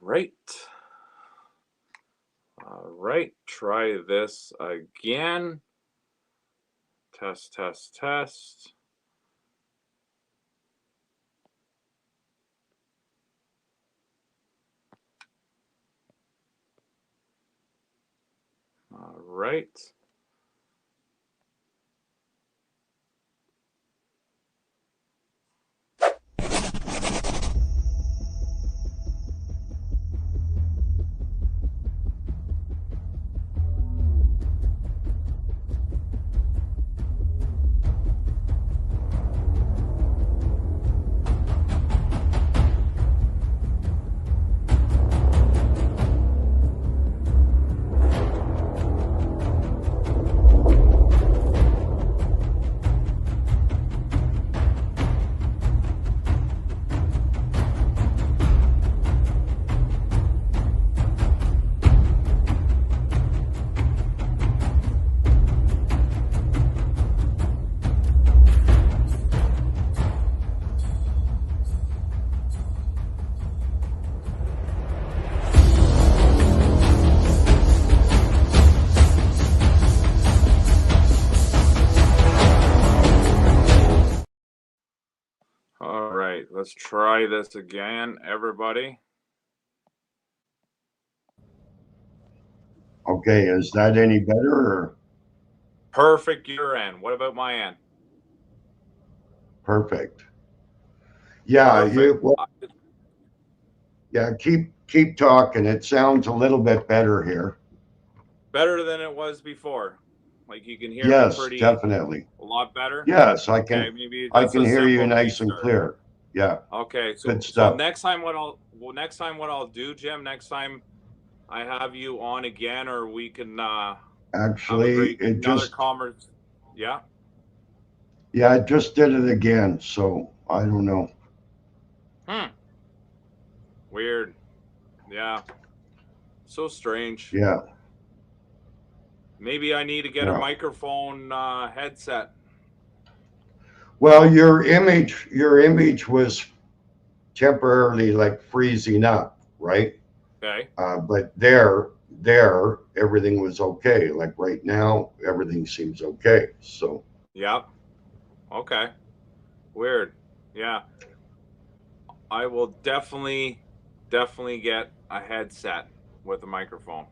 Right. All right. Try this again. Test, test, test. All right. All right. Let's try this again, everybody. Okay, is that any better? Or? Perfect your end. What about my end? Perfect. Yeah, Perfect. yeah, keep talking. It sounds a little bit better here. Better than it was before. Like you can hear me Yes, pretty definitely. a lot better. Yes, Okay, maybe I that's can a hear you simple nice and restart. clear. Yeah. Okay, Good so stuff. next time what I'll do, Jim, next time I have you on again, or we can have Actually, it another just conversation. Yeah. yeah, it just did it again. So I don't know. Weird. Yeah. So strange. Yeah. Maybe I need to get a Yeah. microphone headset. Well, your image was temporarily like freezing up, right? Okay. But there, everything was okay. Like right now, everything seems okay. So Yeah. Okay. Weird. Yeah. I will definitely get a headset with a microphone.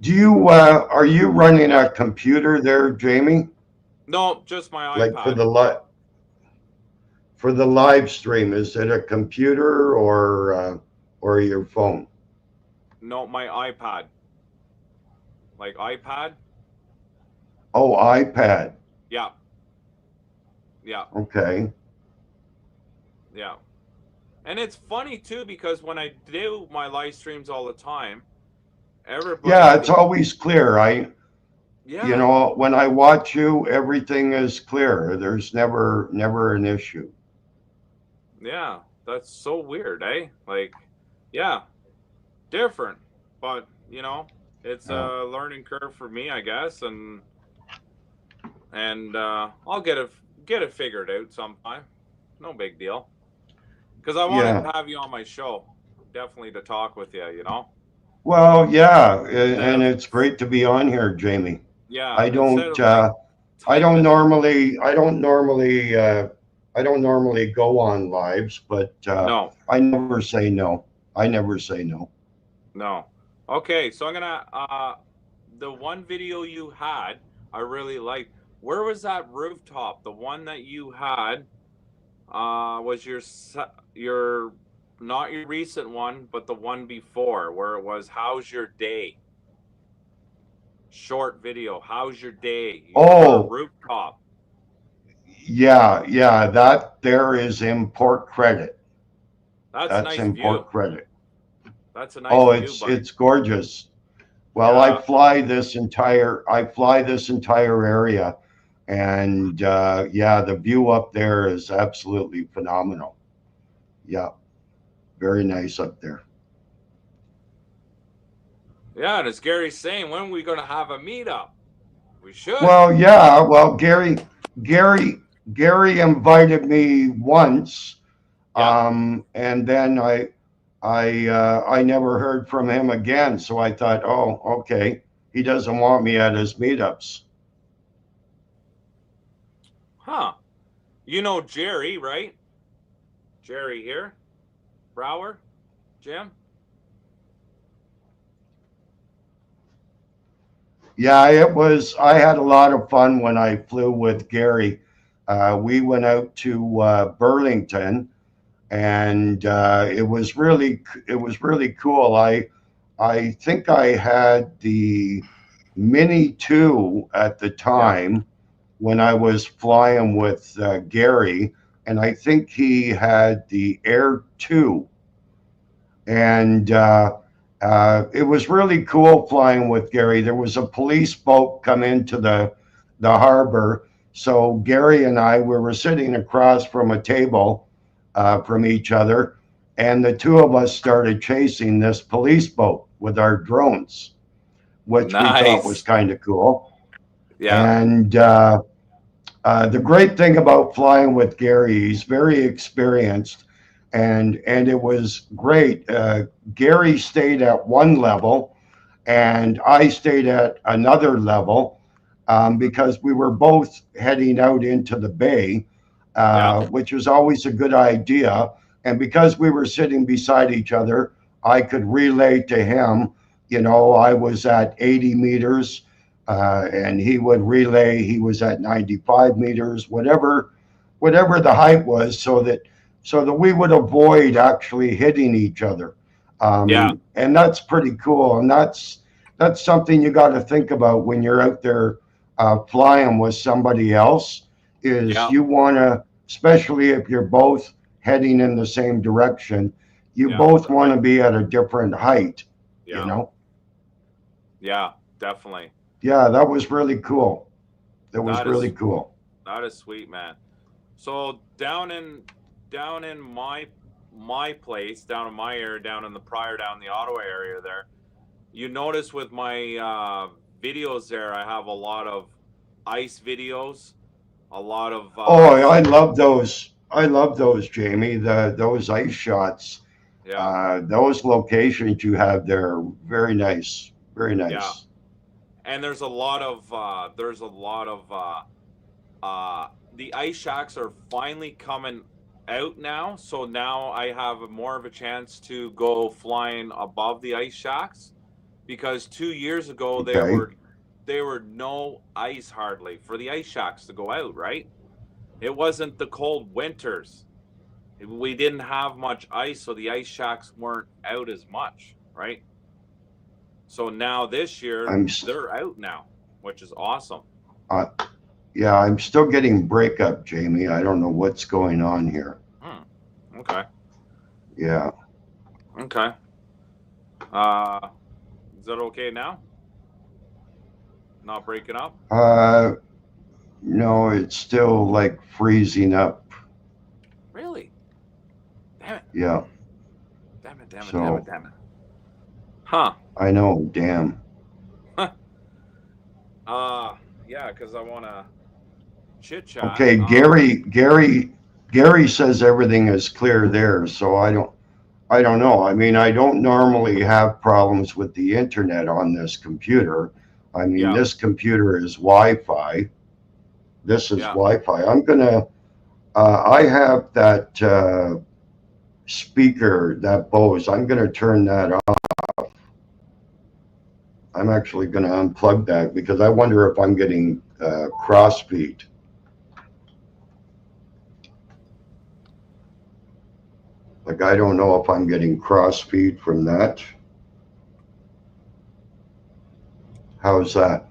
are you running a computer there, Jamie? No, just my Like iPad. for the live stream, is it a computer or your phone? No, my iPad. Like iPad? Oh, iPad. Yeah. Yeah. Okay. Yeah. And it's funny too because when I do my live streams all the time, everybody Yeah, it's can. always clear. Yeah. When I watch you, everything is clear. There's never an issue. Yeah. That's so weird, eh? Like, yeah, different. But, it's Yeah. a learning curve for me, I guess, and I'll get it figured out sometime. No big deal. Because I wanted Yeah. to have you on my show, definitely to talk with you. Well, yeah, Instead and of it's great to be on here, Jamie. yeah, I instead don't of like uh, I don't typing. normally I don't normally I don't normally go on lives, but No, I never say no. I never say no. no. Okay, so I'm gonna the one video you had, I really liked. Where was that rooftop? The one that you had was your not your recent one, but the one before where it was how's your day? Short video. How's your day? You were on a Oh, rooftop. yeah. That there is import credit. That's a That's nice view. import credit. That's a nice Oh, view, it's buddy. it's gorgeous. Well, Yeah. I fly this entire area, and yeah, the view up there is absolutely phenomenal. Yeah, very nice up there. Yeah, and as Gary's saying, when are we going to have a meetup? We should. Well, yeah. Well, Gary, Gary invited me once, Yep. and then I never heard from him again. So I thought, oh, okay, he doesn't want me at his meetups. Huh. You know Jerry, right? Jerry here. Brower? Jim? Yeah, it was. I had a lot of fun when I flew with Gary. We went out to Burlington, and it was really cool. I think I had the Mini 2 at the Yeah. time when I was flying with Gary, and I think he had the Air 2. And it was really cool flying with Gary. There was a police boat come into the harbor. So Gary and I, we were sitting across from a table from each other, and the two of us started chasing this police boat with our drones, which we thought was Nice. kind of cool. Yeah. And the great thing about flying with Gary, he's very experienced, and it was great. Gary stayed at one level, and I stayed at another level because we were both heading out into the bay, Yeah. which was always a good idea. And because we were sitting beside each other, I could relay to him. I was at 80 meters, and he would relay. He was at 95 meters, whatever the height was, so that we would avoid actually hitting each other. Yeah. And that's pretty cool. And that's something you got to think about when you're out there flying with somebody else. Is Yeah. you want to, especially if you're both heading in the same direction, you Yeah. both want to be at a different height. You Yeah. know. Yeah. Definitely. Yeah, that was really cool. That was That really is cool. that is sweet, man. So down in my place, down in my area, down in the Pryor, down in the Ottawa area there, you notice with my videos there, I have a lot of ice videos, a lot of Oh, I love those. I love those, Jamie. Those ice shots, yeah, those locations you have there, are very nice. Very yeah. nice. And the ice shacks are finally coming out now. So now I have more of a chance to go flying above the ice shacks, because 2 years ago Okay. there were no ice hardly for the ice shacks to go out, right? It wasn't the cold winters. We didn't have much ice, so the ice shacks weren't out as much, right? So now this year I'm they're out now, which is awesome. uh, yeah, I'm still getting breakup, Jamie. I don't know what's going on here. Okay. Yeah. Okay. Is that okay now? Not breaking up? No, it's still like freezing up. Really? Damn it. Yeah. Damn it, damn it, So damn it, damn it. Huh. I know. Damn. Yeah, because I want to chit chat. Okay, Gary says everything is clear there, so I don't know. I mean, I don't normally have problems with the internet on this computer. I mean, Yeah. this computer is Wi-Fi. This is Yeah. Wi-Fi. I have that speaker, that Bose. I'm gonna turn that off. I'm actually gonna unplug that because I wonder if I'm getting crossfeed. Like, I don't know if I'm getting crossfeed from that. How's that?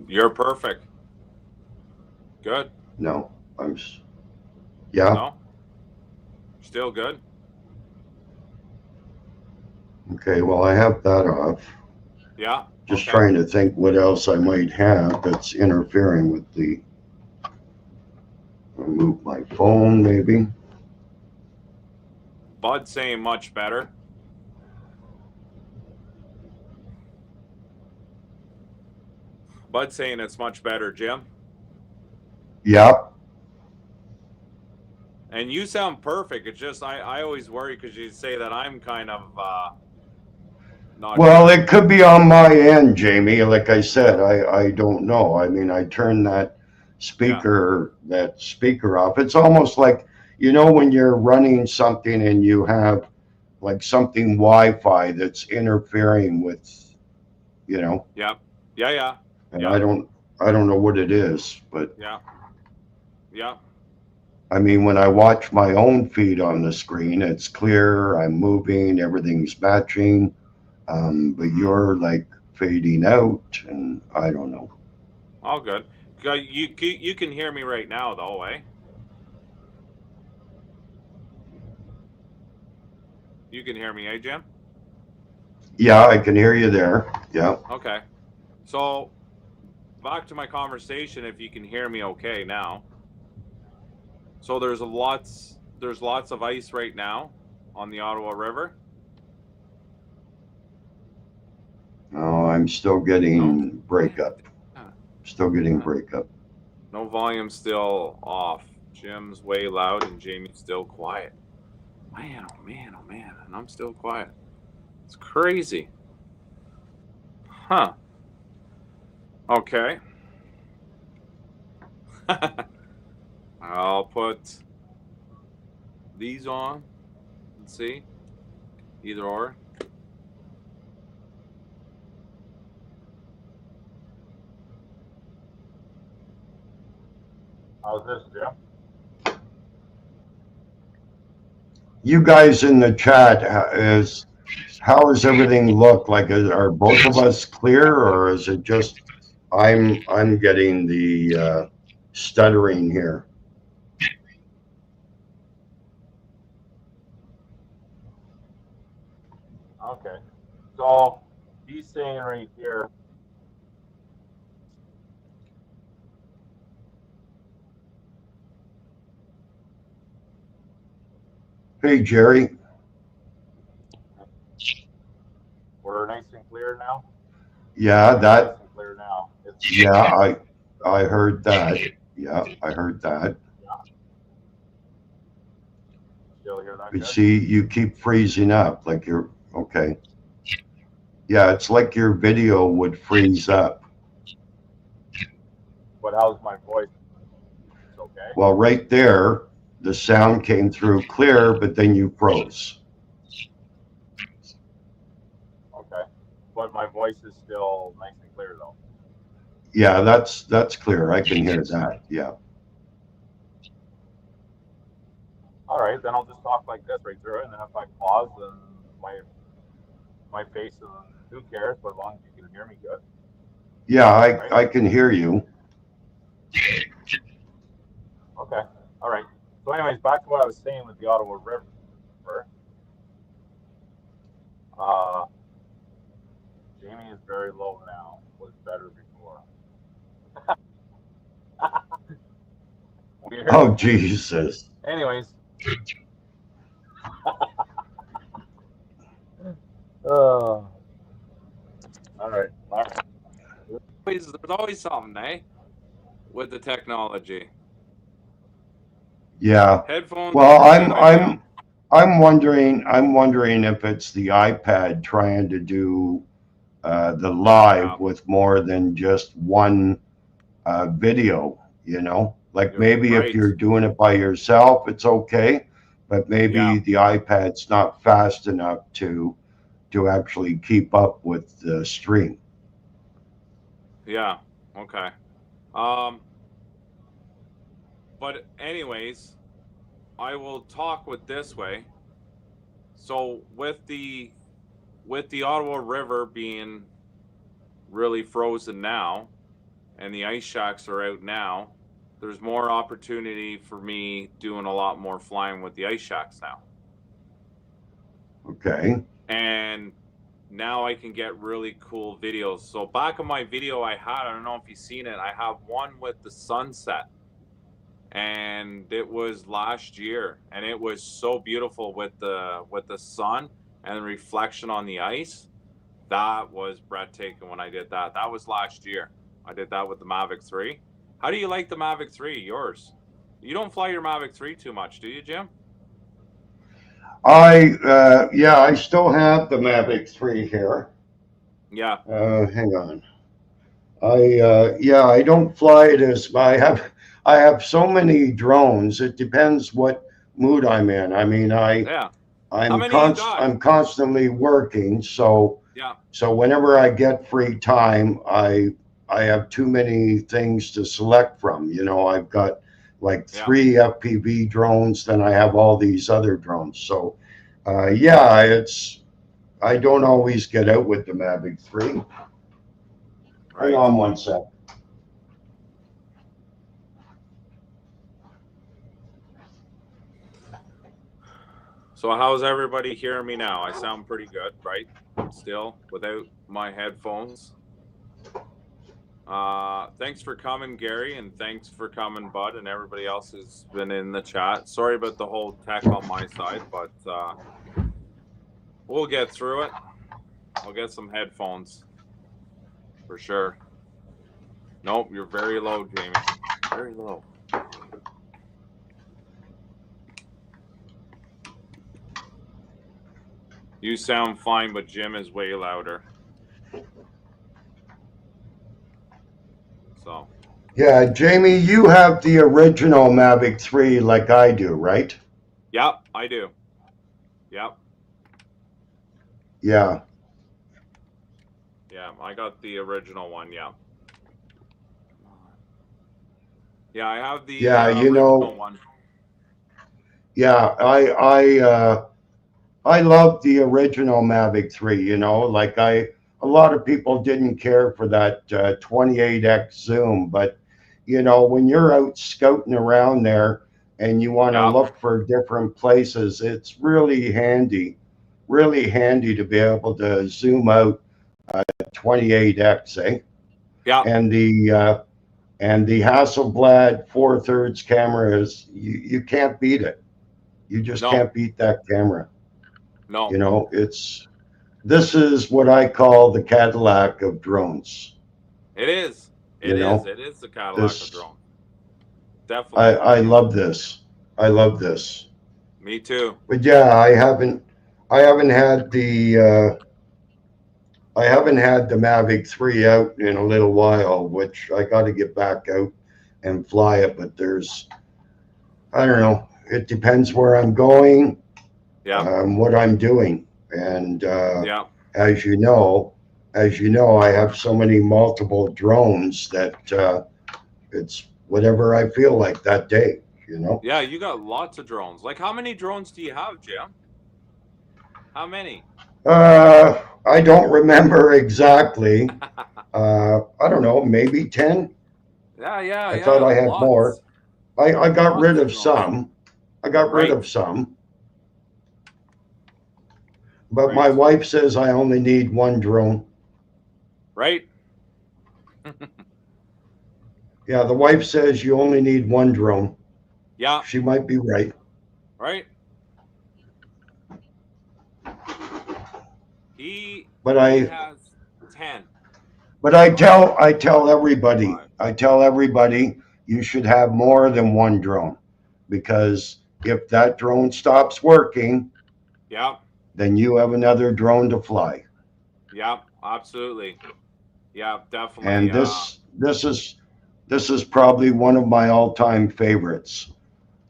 You're perfect. Good. No, yeah. No? Still good? Okay, well, I have that off. Yeah. Just Okay. trying to think what else I might have that's interfering with the. I'll move my phone, maybe. Bud saying much better. Bud saying it's much better, Jim. Yep. And you sound perfect. It's just I always worry because you say that I'm kind of not Well, sure. it could be on my end, Jamie. Like I said, I don't know. I mean, I turned Yeah. that speaker off. It's almost like, when you're running something and you have like something Wi-Fi that's interfering with, you know, Yeah. Yeah. Yeah. and Yeah. I don't know what it is, but Yeah. Yeah. I mean, when I watch my own feed on the screen, it's clear, I'm moving, everything's matching. But Mm-hmm. you're like fading out, and I don't know. All good. You can hear me right now though, eh? You can hear me, eh, Jim? Yeah, I can hear you there. Yeah. Okay. So back to my conversation. If you can hear me, okay now. So there's lots of ice right now on the Ottawa River. Oh, I'm still No. getting breakup. Yeah. Still getting Yeah. breakup. No volume still off. Jim's way loud and Jamie's still quiet. Man, oh man, oh man, and I'm still quiet. It's crazy. Huh. Okay. I'll put these on and see. Either or. How's this, Jim? You guys in the chat, how does everything look? Like, are both of us clear, or is it just I'm getting the stuttering here? Okay. So he's saying right here. Hey, Jerry. We're nice and clear now. Yeah, Nice and clear now. yeah, I heard that. Yeah, I heard that. Still hear that? But Good? see, you keep freezing up, like you're okay. Yeah, it's like your video would freeze up. But how's my voice? It's okay. Well, right there, the sound came through clear, but then you froze. Okay. But my voice is still nice and clear though. Yeah, that's clear. I can hear that. Yeah. All right, then I'll just talk like this right through it, and then if I pause, then my face, who cares? But as long as you can hear me good. Yeah, Right? I can hear you. Okay. All right. So, anyways, back to what I was saying with the Ottawa River. Jamie is very low now. Was better before. Weird. Oh, Jesus. Anyways. All right. There's always something, eh? With the technology. Yeah. Headphones. Well, I'm wondering if it's the iPad trying to do the live with more than just one video, like maybe if you're doing it by yourself, it's okay, but maybe the iPad's not fast enough to actually keep up with the stream. Yeah. Okay. But anyways, I will talk with this way. So with the Ottawa River being really frozen now, and the ice shacks are out now, there's more opportunity for me doing a lot more flying with the ice shacks now. Okay. And now I can get really cool videos. So back in my video I don't know if you've seen it, I have one with the sunset. And it was last year, and it was so beautiful with the sun and the reflection on the ice. That was breathtaking when I did that. That was last year. I did that with the Mavic 3. How do you like the Mavic 3, yours? You don't fly your Mavic 3 too much, do you, Jim? Yeah, I still have the Mavic 3 here. Yeah. Hang on. Yeah, I don't fly it as I have so many drones. It depends what mood I'm in. I mean, Yeah. How many you got? I'm constantly working, so Yeah. whenever I get free time, I have too many things to select from. You know, I've got like Yeah. 3 FPV drones, then I have all these other drones. So, yeah, I don't always get out with the Mavic 3. Right. Hang on one sec. So how's everybody hearing me now? I sound pretty good, right? Still, without my headphones. Thanks for coming, Gary, and thanks for coming, Bud, and everybody else who's been in the chat. Sorry about the whole tech on my side, but we'll get through it. I'll get some headphones for sure. Nope, you're very low, Jamie. Very low. You sound fine, but Jim is way louder. So. Yeah, Jamie, you have the original Mavic 3 like I do, right? Yep, I do. Yep. Yeah. Yeah, I got the original one, yeah. Yeah, I have the original one. Yeah, I love the original Mavic 3, you know, like a lot of people didn't care for that 28x zoom, but you know, when you're out scouting around there and you want to look for different places, it's really handy to be able to zoom out 28x, eh? Yeah. And the Hasselblad 4/3 camera is you can't beat it. You just can't beat that camera. No. You know, this is what I call the Cadillac of drones. It is. It is the Cadillac of drones. Definitely. I love this. I love this. Me too. But yeah, I haven't had the Mavic 3 out in a little while, which I got to get back out and fly it. But I don't know. It depends where I'm going, what I'm doing, and as you know, I have so many multiple drones that it's whatever I feel like that day. You know. Yeah, you got lots of drones. Like, how many drones do you have, Jim? How many? I don't remember exactly. I don't know, maybe 10. Yeah. I thought I had more. I got rid of some. But my wife says I only need 1 drone. Right. Yeah, the wife says you only need 1 drone. Yeah. She might be right. Right. But he has 10. But I tell everybody you should have more than 1 drone, because if that drone stops working, then you have another drone to fly. Yeah, absolutely. Yeah, definitely. And this is probably one of my all-time favorites.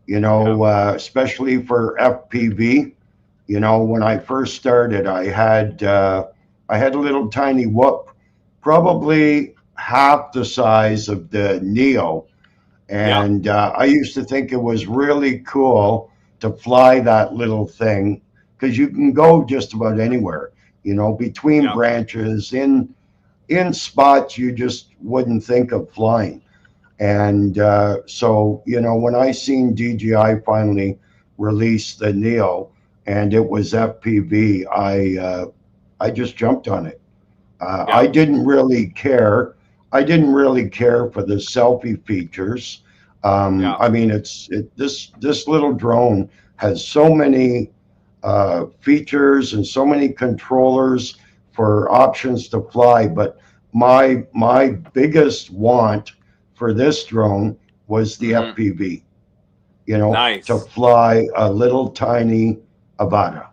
You know, especially for FPV. You know, when I first started, I had a little tiny whoop, probably half the size of the Neo, and I used to think it was really cool to fly that little thing, because you can go just about anywhere. You know, between branches, in spots you just wouldn't think of flying. And so, you know, when I seen DJI finally release the Neo and it was FPV, I just jumped on it. I didn't really care. I didn't really care for the selfie features. I mean, this little drone has so many features and so many controllers for options to fly. But my biggest want for this drone was the FPV. you know, to Nice. fly a little tiny Avata,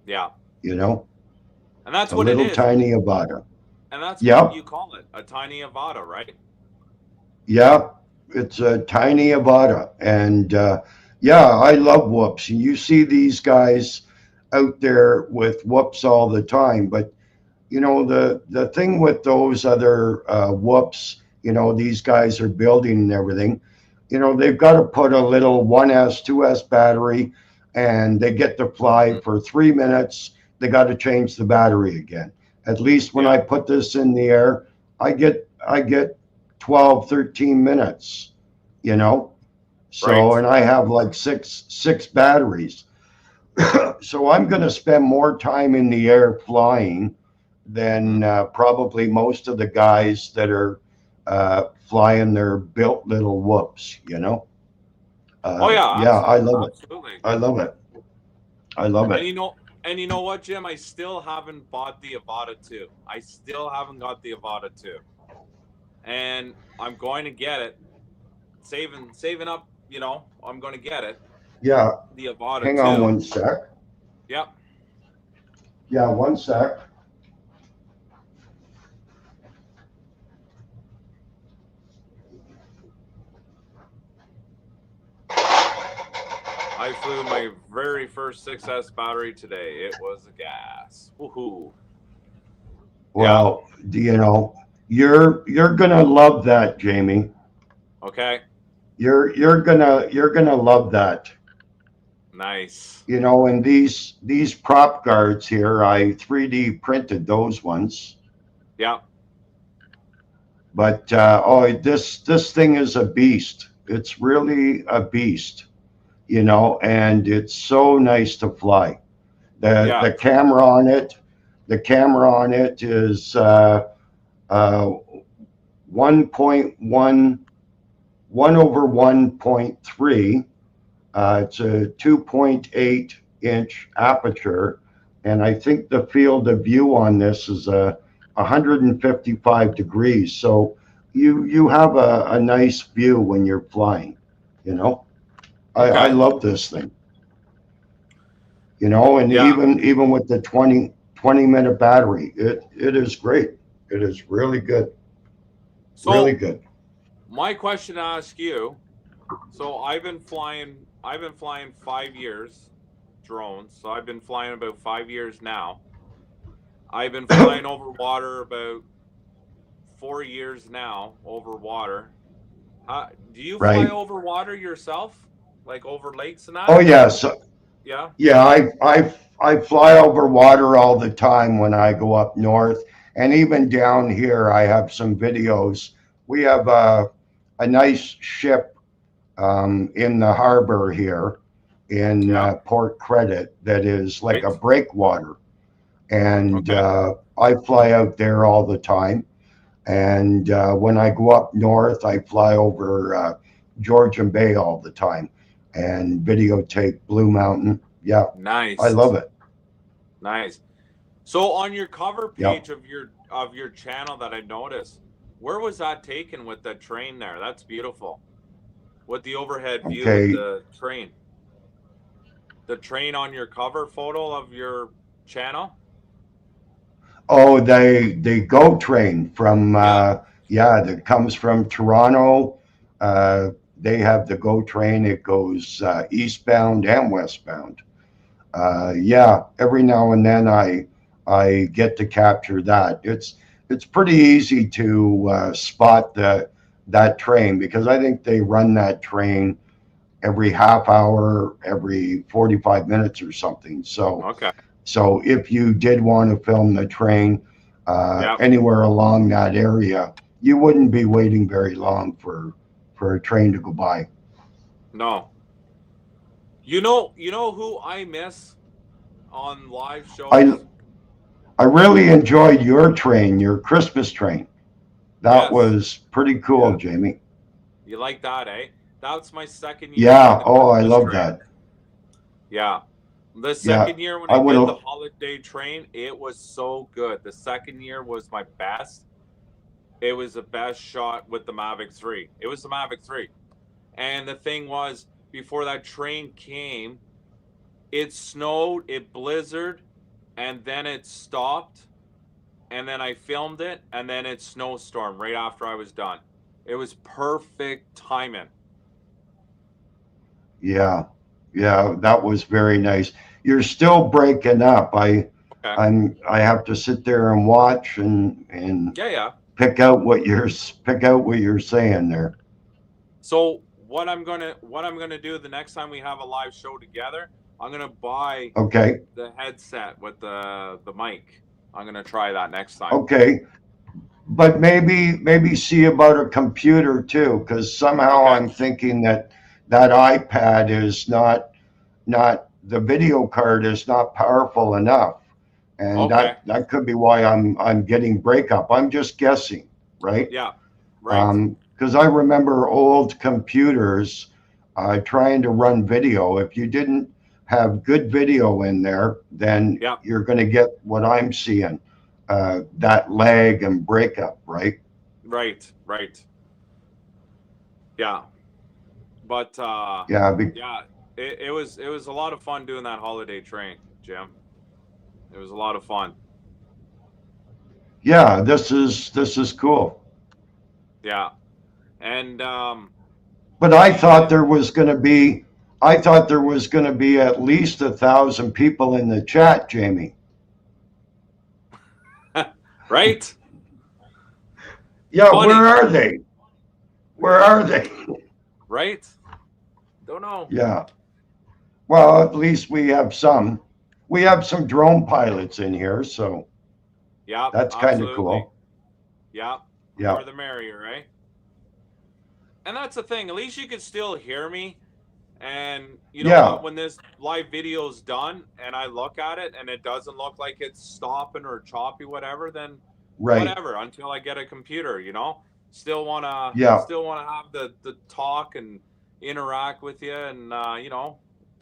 Yeah. you know, And that's a what it little is. tiny Avata. And that's what Yep. you call it, a tiny Avata, right? Yeah, it's a tiny Avata, and yeah, I love whoops. You see these guys out there with whoops all the time, but you know the thing with those other whoops, you know, these guys are building and everything. You know, they've got to put a little 1S, 2S battery, and they get to fly Mhm. for 3 minutes. They got to change the battery again. At least when I Yeah. put this in the air, I get 12, 13 minutes, you know. So, Right. and I have like six batteries. So I'm going to spend more time in the air flying Hmm. than probably most of the guys that are flying their built little whoops, you know. Oh yeah, Yeah, I love it. absolutely. I love it. I love And it. you know what, Jim? I still haven't bought the Avata 2. I still haven't got the Avata 2. And I'm going to get it. Saving up, you know, I'm going to get it. Yeah, The Avata hang on 2. one sec. Yep. Yeah, one sec. I flew my very first 6S battery today. It was a gas. Woohoo. Yeah. Well, you know, you're gonna love that, Jamie. Okay. You're gonna love that. Nice. You know, and these prop guards here, I 3D printed those ones. Yeah. But oh, this thing is a beast. It's really a beast, you know, and it's so nice to fly. The Yeah. the camera on it, the camera on it is uh, 1.1 over 1.3. It's a 2.8 inch aperture, and I think the field of view on this is a 155 degrees. So you have a nice view when you're flying. You know, I Okay. love this thing. You know, and Yeah. even with the 20 minute battery, it is great. It is really good, really So good. my question to ask you, so I've been flying 5 years drones. So I've been flying about 5 years now. I've been flying over water about 4 years now over water. Do you fly Right. over water yourself? Like over lakes and Oh that? yes, Yeah. yeah, I fly over water all the time when I go up north, and even down here, I have some videos. We have a nice ship in the harbor here in Yeah. Port Credit that is like Right. a breakwater, and Okay. I fly out there all the time. And when I go up north, I fly over Georgian Bay all the time and videotape Blue Mountain. Yeah, I love Nice. it. Nice. So on your cover Yep. page of your channel that I noticed, where was that taken with the train there? That's beautiful. With the overhead view with Okay. the train. The train on your cover photo of your channel? Oh, they go train from Yeah. yeah, that comes from Toronto. Uh, they have the go train. It goes eastbound and westbound. Yeah, every now and then I get to capture that. It's pretty easy to spot the that train because I think they run that train every half hour, every 45 minutes or something. Okay. So if you did want to film the train Yeah. anywhere along that area, you wouldn't be waiting very long for a train to go by. No. You know who I miss on live I shows? I really enjoyed your train, your Christmas train. That Yes. was pretty cool, Yeah. Jamie. You like that, eh? That's my second year doing Yeah. the Oh, I Christmas love train. that. Yeah. The Yeah. second year when I I would did the have. holiday train, it was so good. The second year was my best. It was the best shot with the Mavic 3. It was the Mavic 3. And the thing was, before that train came, it snowed, it blizzard, and then it stopped. And then I filmed it, and then it snowstormed right after I was done. It was perfect timing. Yeah, yeah, that was very nice. You're still breaking up. I have to sit there and watch and Yeah. pick out what you're saying there. So what I'm gonna do the next time we have a live show together, I'm gonna buy Okay. the headset with the mic. I'm gonna try that next time. Okay. But maybe see about a computer too, because somehow Okay. I'm thinking that that iPad is not the video card is not powerful enough, and Okay. that could be why I'm getting breakup. I'm just guessing, right? Yeah. Right. Because I remember old computers trying to run video. If you didn't have good video in there, then Yeah. you're going to get what I'm seeing, that lag and breakup, right? Right. Right. Yeah. But Yeah, yeah, it was a lot of fun doing that holiday train, Jim. It was a lot of fun. yeah. This is cool. Yeah. And But I thought there was going to be at least 1,000 people in the chat, Jamie. right? Yeah, Funny. where are they? Where are they? Right? Don't know. Yeah. Well, at least we have some. We have some drone pilots in here, so Yeah, that's kind of absolutely. cool. Yeah. Yeah. More the merrier, right? And that's the thing. At least you can still hear me. And you know Yeah. what? When this live video is done and I look at it and it doesn't look like it's stopping or choppy, whatever, then Right. whatever until I get a computer, you know? Still wanna Yeah. have the talk and interact with you and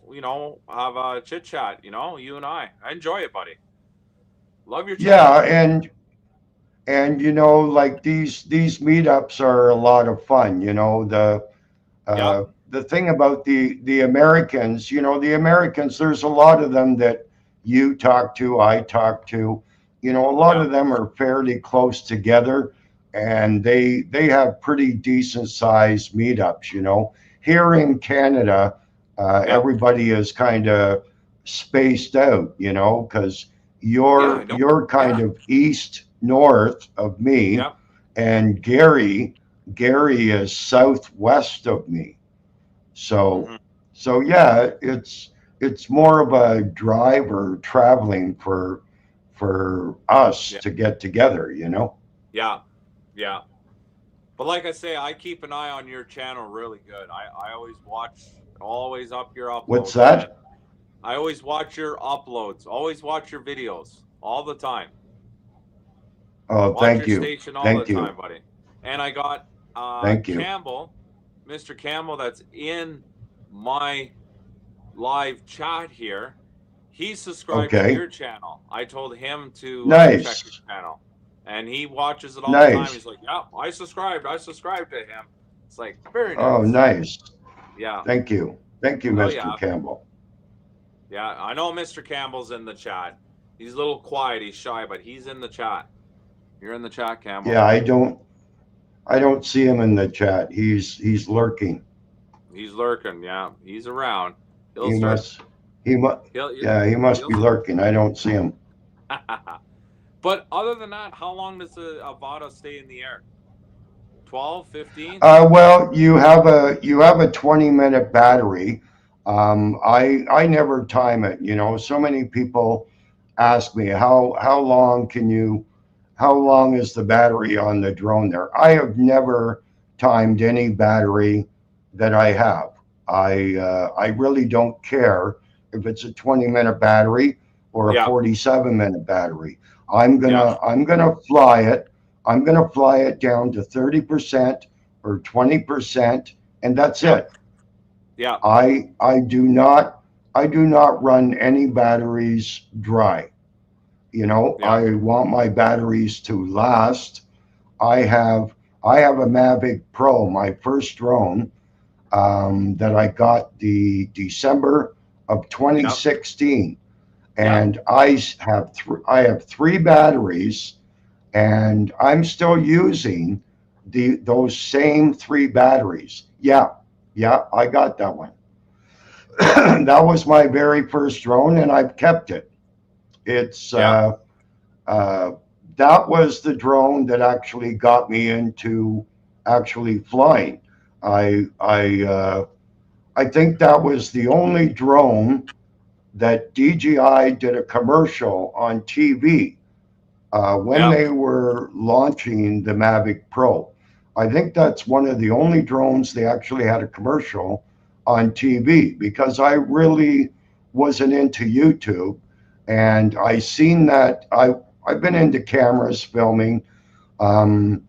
you know, have a chit chat, you know, you and I. I enjoy it, buddy. Love your channel. Yeah, and like these meetups are a lot of fun. Yep. The thing about the Americans, the Americans, there's a lot of them that you talk to, I talk to. A lot Yeah. of them are fairly close together, and they have pretty decent sized meetups. Here in Canada, Yeah. everybody is kind of spaced out. Because Yeah, I know. you're kind Yeah. of east north of me, Yep. and Gary is southwest of me. So Mhm. so yeah, it's more of a drive or traveling for us Yeah. to get together. Yeah. Yeah. But like I say, I keep an eye on your channel really good. I always watch, always up your uploads. What's that? Man. I always watch your uploads, always watch your videos all the time. Oh, Watch thank your you. station all Thank the you. time, buddy. And I got Thank you. Campbell, Mr. Campbell, that's in my live chat here. He's subscribed to Okay. your channel. I told him to check Nice. your channel. And he watches it all the time. Nice. He's like, yeah, I subscribed to him. It's like, very nice. Oh, nice. Yeah. Thank you. Thank you, Oh, Mr. yeah. Campbell. Yeah, I know Mr. Campbell's in the chat. He's a little quiet, he's shy, but he's in the chat. You're in the chat, Campbell. Yeah, I don't see him in the chat. He's lurking. He's lurking, yeah. He's around. He must be lurking. I don't see him. But other than that, how long does the Avata stay in the air? 12, 15? Well, you have a 20-minute battery. I never time it. So many people ask me how long is the battery on the drone there? I have never timed any battery that I have. I really don't care if it's a 20-minute battery or a 47-minute battery. I'm gonna fly it. I'm gonna fly it down to 30% or 20%, and that's it. Yeah. I do not run any batteries dry. I want my batteries to last. I have a Mavic Pro, my first drone. that I got the December of Yep. 2016, Yep. and I have three batteries, and I'm still using those same three batteries. Yeah, yeah, I got that one. That was my very first drone, and I've kept it. It's Yep. uh, that was the drone that actually got me into actually flying. I think that was the only drone that DJI did a commercial on TV when Yep. they were launching the Mavic Pro. I think that's one of the only drones they actually had a commercial on TV, because I really wasn't into YouTube, and I seen that I've been into cameras filming, um,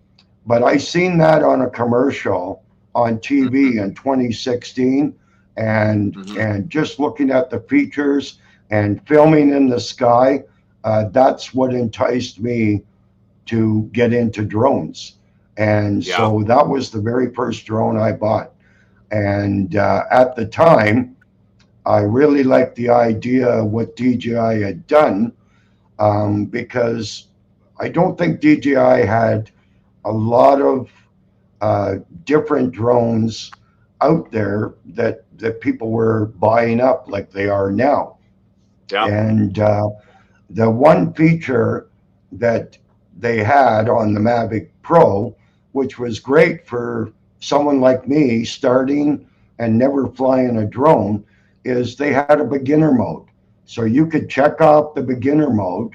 but I seen that on a commercial on TV Mm-hmm. in 2016, and Mm-hmm. just looking at the features and filming in the sky, that's what enticed me to get into drones. And Yep. so that was the very first drone I bought. And at the time, I really liked the idea of what DJI had done, because I don't think DJI had a lot of uh, different drones out there that people were buying up like they are now. Yep. And the one feature that they had on the Mavic Pro, which was great for someone like me starting and never flying a drone, is they had a beginner mode. So you could check off the beginner mode,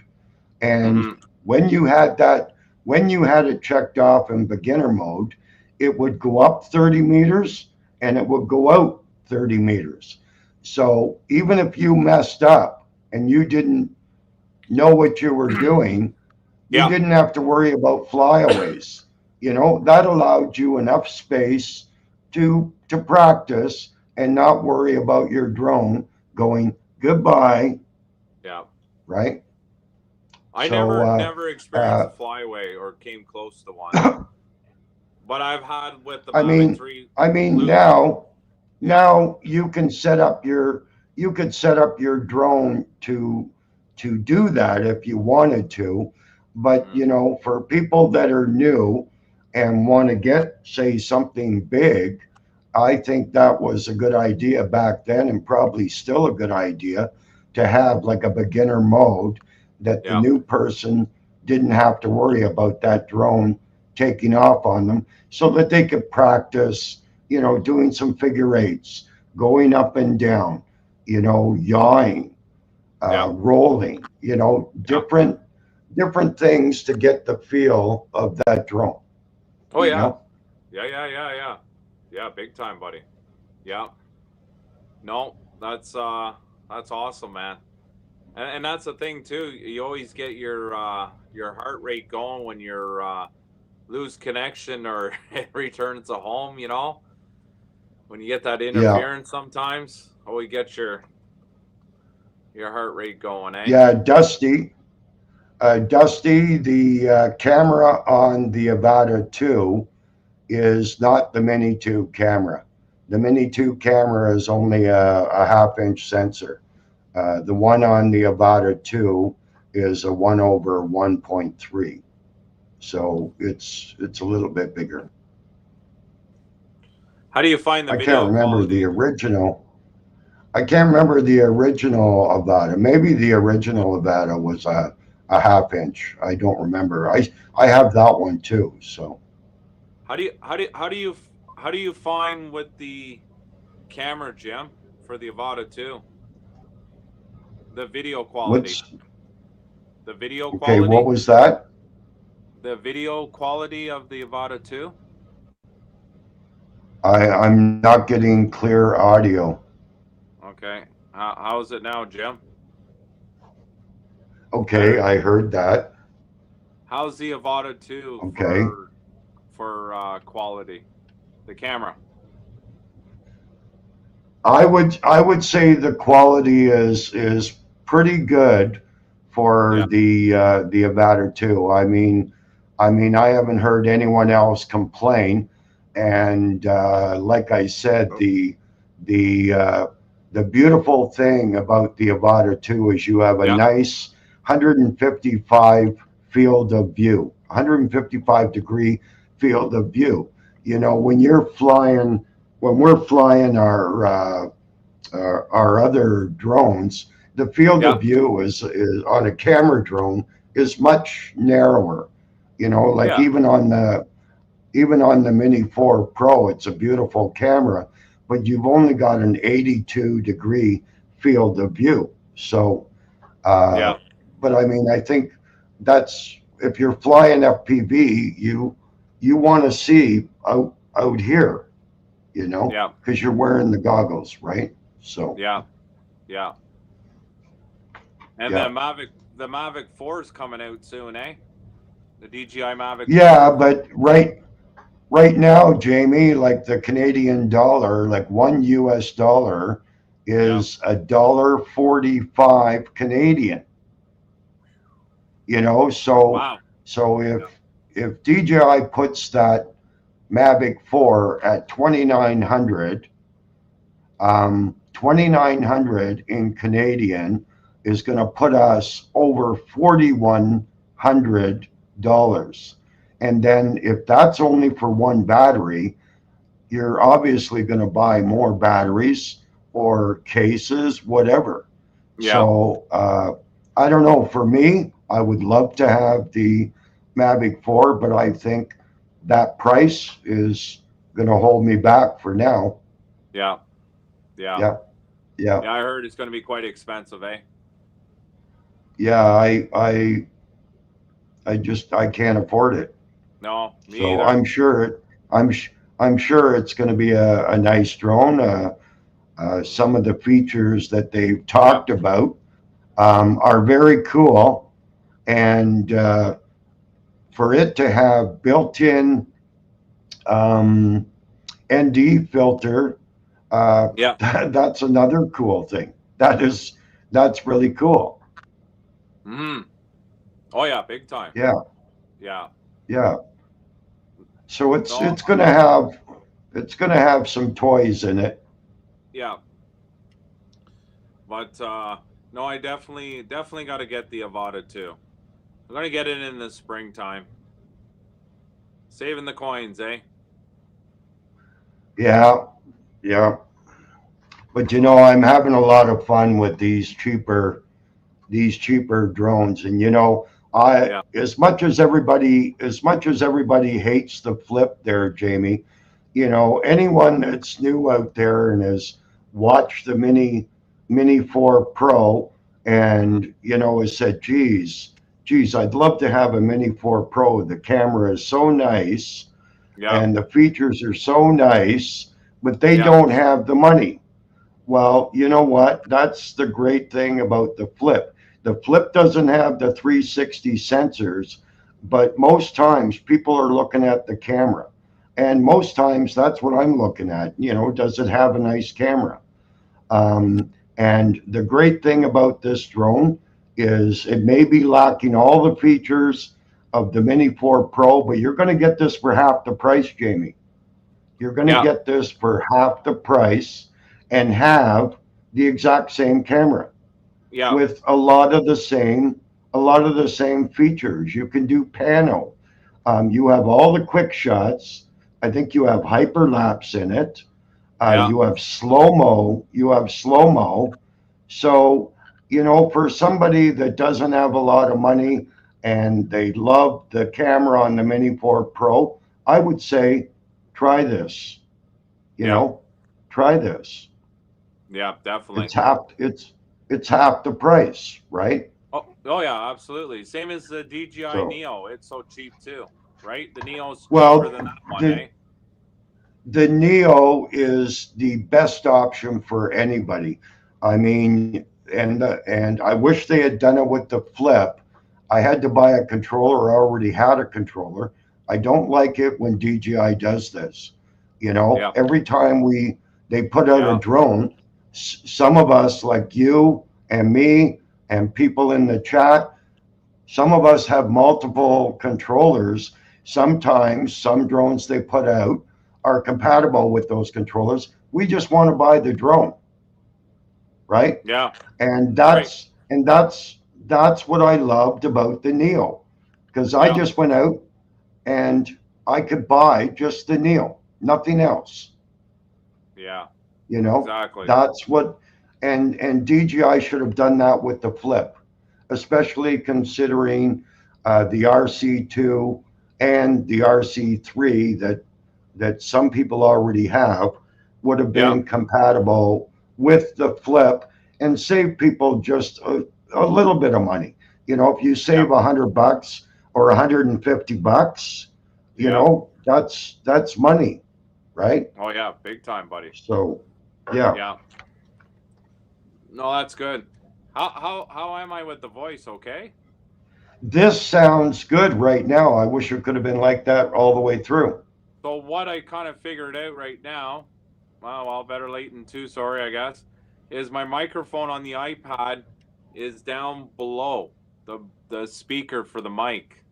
and Mm-hmm. when you had that, when you had it checked off in beginner mode, it would go up 30 meters and it would go out 30 meters. So even if you messed up and you didn't know what you were doing, you Yep. didn't have to worry about flyaways. You know, that allowed you enough space to practice and not worry about your drone going goodbye, Yep. right? I So never experienced uh, a flyaway or came close to one, but I've had with the I Mavic mean, 3 I mean loose. now Yep. now you can set up your you could set up your drone to do that if you wanted to. But Mm-hmm. you know, for people that are new and want to get, say, something big, I think that was a good idea back then, and probably still a good idea, to have like a beginner mode that the Yep. new person didn't have to worry about that drone taking off on them, so that they could practice, you know, doing some figure eights, going up and down, you know, yawing, Yep. rolling, you know, Yep. different things to get the feel of that drone, Oh you yeah. know. Yeah. Yeah. Yeah. Yeah. Yeah. Big time, buddy. Yeah. No, that's awesome, man. And that's the thing too. You always get your heart rate going when you're lose connection or it returns to home. You know, when you get that Yeah, interference, sometimes oh, you get your heart rate going, eh? yeah, Dusty, the camera on the Avata 2 is not the Mini 2 camera. The Mini 2 camera is only a half-inch sensor. The one on the Avata 2 is a 1 over 1.3. So it's a little bit bigger. How do you find the I can't video remember the quality? original. I can't remember the original Avata. Maybe the original Avata was a half inch. I don't remember. I have that one too. So How do you find with the camera, Jim, for the Avata 2? The video quality. what's The video okay? What quality? was that? The video quality of the Avata 2? I'm not getting clear audio. Okay. How is it now, Jim? Okay, Better? I heard that. How's the Avata 2 Okay. for quality? The camera. I would say the quality is pretty good for Yeah. the Avata 2. I mean I haven't heard anyone else complain. And like I said, the the beautiful thing about the Avata 2 is you have a nice 155 field of view, 155 degree field of view. You know, when we're flying our other drones, the field of view is on a camera drone is much narrower. You know, like even on the Mini 4 Pro, it's a beautiful camera, but you've only got an 82 degree field of view. So, but I mean, I think that's if you're flying FPV, you want to see out here, you know, because you're wearing the goggles, right? So yeah. And the Mavic 4 is coming out soon, eh? The DJI Mavic 4. Yeah, but right now, Jamie, like the Canadian dollar, like $1 is $1.45 Canadian. You know, so if DJI puts that Mavic 4 at 2,900, 2,900 in Canadian is going to put us over $4,100. And then if that's only for one battery, you're obviously going to buy more batteries or cases, whatever. So I don't know. For me, I would love to have the Mavic 4, but I think that price is going to hold me back for now. Yeah. I heard it's going to be quite expensive, eh? Yeah, I can't afford it. No, me so either. I'm sure it's going to be a nice drone. Some of the features that they've talked about are very cool, and for it to have built-in ND filter, that's another cool thing. That's really cool. Oh yeah, big time. Yeah. So it's gonna have some toys in it. Yeah. But no, I definitely got to get the Avata 2. I'm gonna get it in the springtime. Saving the coins, eh? Yeah. But you know, I'm having a lot of fun with these cheaper drones, and you know, as much as everybody hates the flip there, Jamie, you know, anyone that's new out there and has watched the Mini 4 Pro and, you know, has said, geez, I'd love to have a Mini 4 Pro. The camera is so nice and the features are so nice, but they don't have the money. Well, you know what? That's the great thing about the flip. The flip doesn't have the 360 sensors, but most times people are looking at the camera. And most times that's what I'm looking at. You know, does it have a nice camera? And the great thing about this drone is it may be lacking all the features of the Mini 4 Pro, but you're going to get this for half the price, Jamie. You're going to get this for half the price and have the exact same camera. With a lot of the same features. You can do pano. You have all the quick shots. I think you have hyperlapse in it. You have slow-mo. So, you know, for somebody that doesn't have a lot of money and they love the camera on the Mini 4 Pro, I would say try this. You know, try this. Yeah, definitely. It's half the price, right? Oh yeah, absolutely. Same as the DJI Neo. It's so cheap too, right? The Neo's cheaper than that one, eh? The Neo is the best option for anybody. I mean, and I wish they had done it with the flip. I had to buy a controller. I already had a controller. I don't like it when DJI does this. You know, every time they put out a drone, some of us, like you and me and people in the chat, some of us have multiple controllers. Sometimes some drones they put out are compatible with those controllers. We just want to buy the drone, right? Yeah. And Right. that's what I loved about the Neo, because I Yeah. just went out and I could buy just the Neo, nothing else. Yeah. You know, Exactly. that's what, and DJI should have done that with the Flip, especially considering the RC2 and the RC3 that some people already have would have Yeah. been compatible with the Flip and save people just a little bit of money. You know, if you save $100 or $150, you Yeah. know, that's money, right? Oh yeah, big time, buddy. So, yeah. Yeah. No, that's good. How am I with the voice? Okay. This sounds good right now. I wish it could have been like that all the way through. So what I kind of figured out right now, well, better late than two, sorry, I guess, is my microphone on the iPad is down below the speaker for the mic.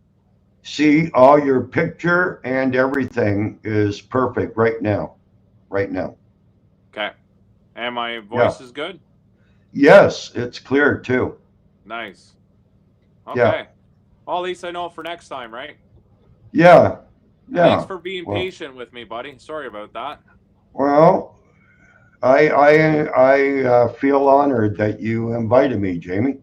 See, all your picture and everything is perfect right now. Right now. Okay. And my voice is good? Yes, it's clear too. Nice. Okay. Yeah. Well, at least I know for next time, right? Yeah. And Yeah. thanks for being patient with me, buddy. Sorry about that. Well, I feel honored that you invited me, Jamie.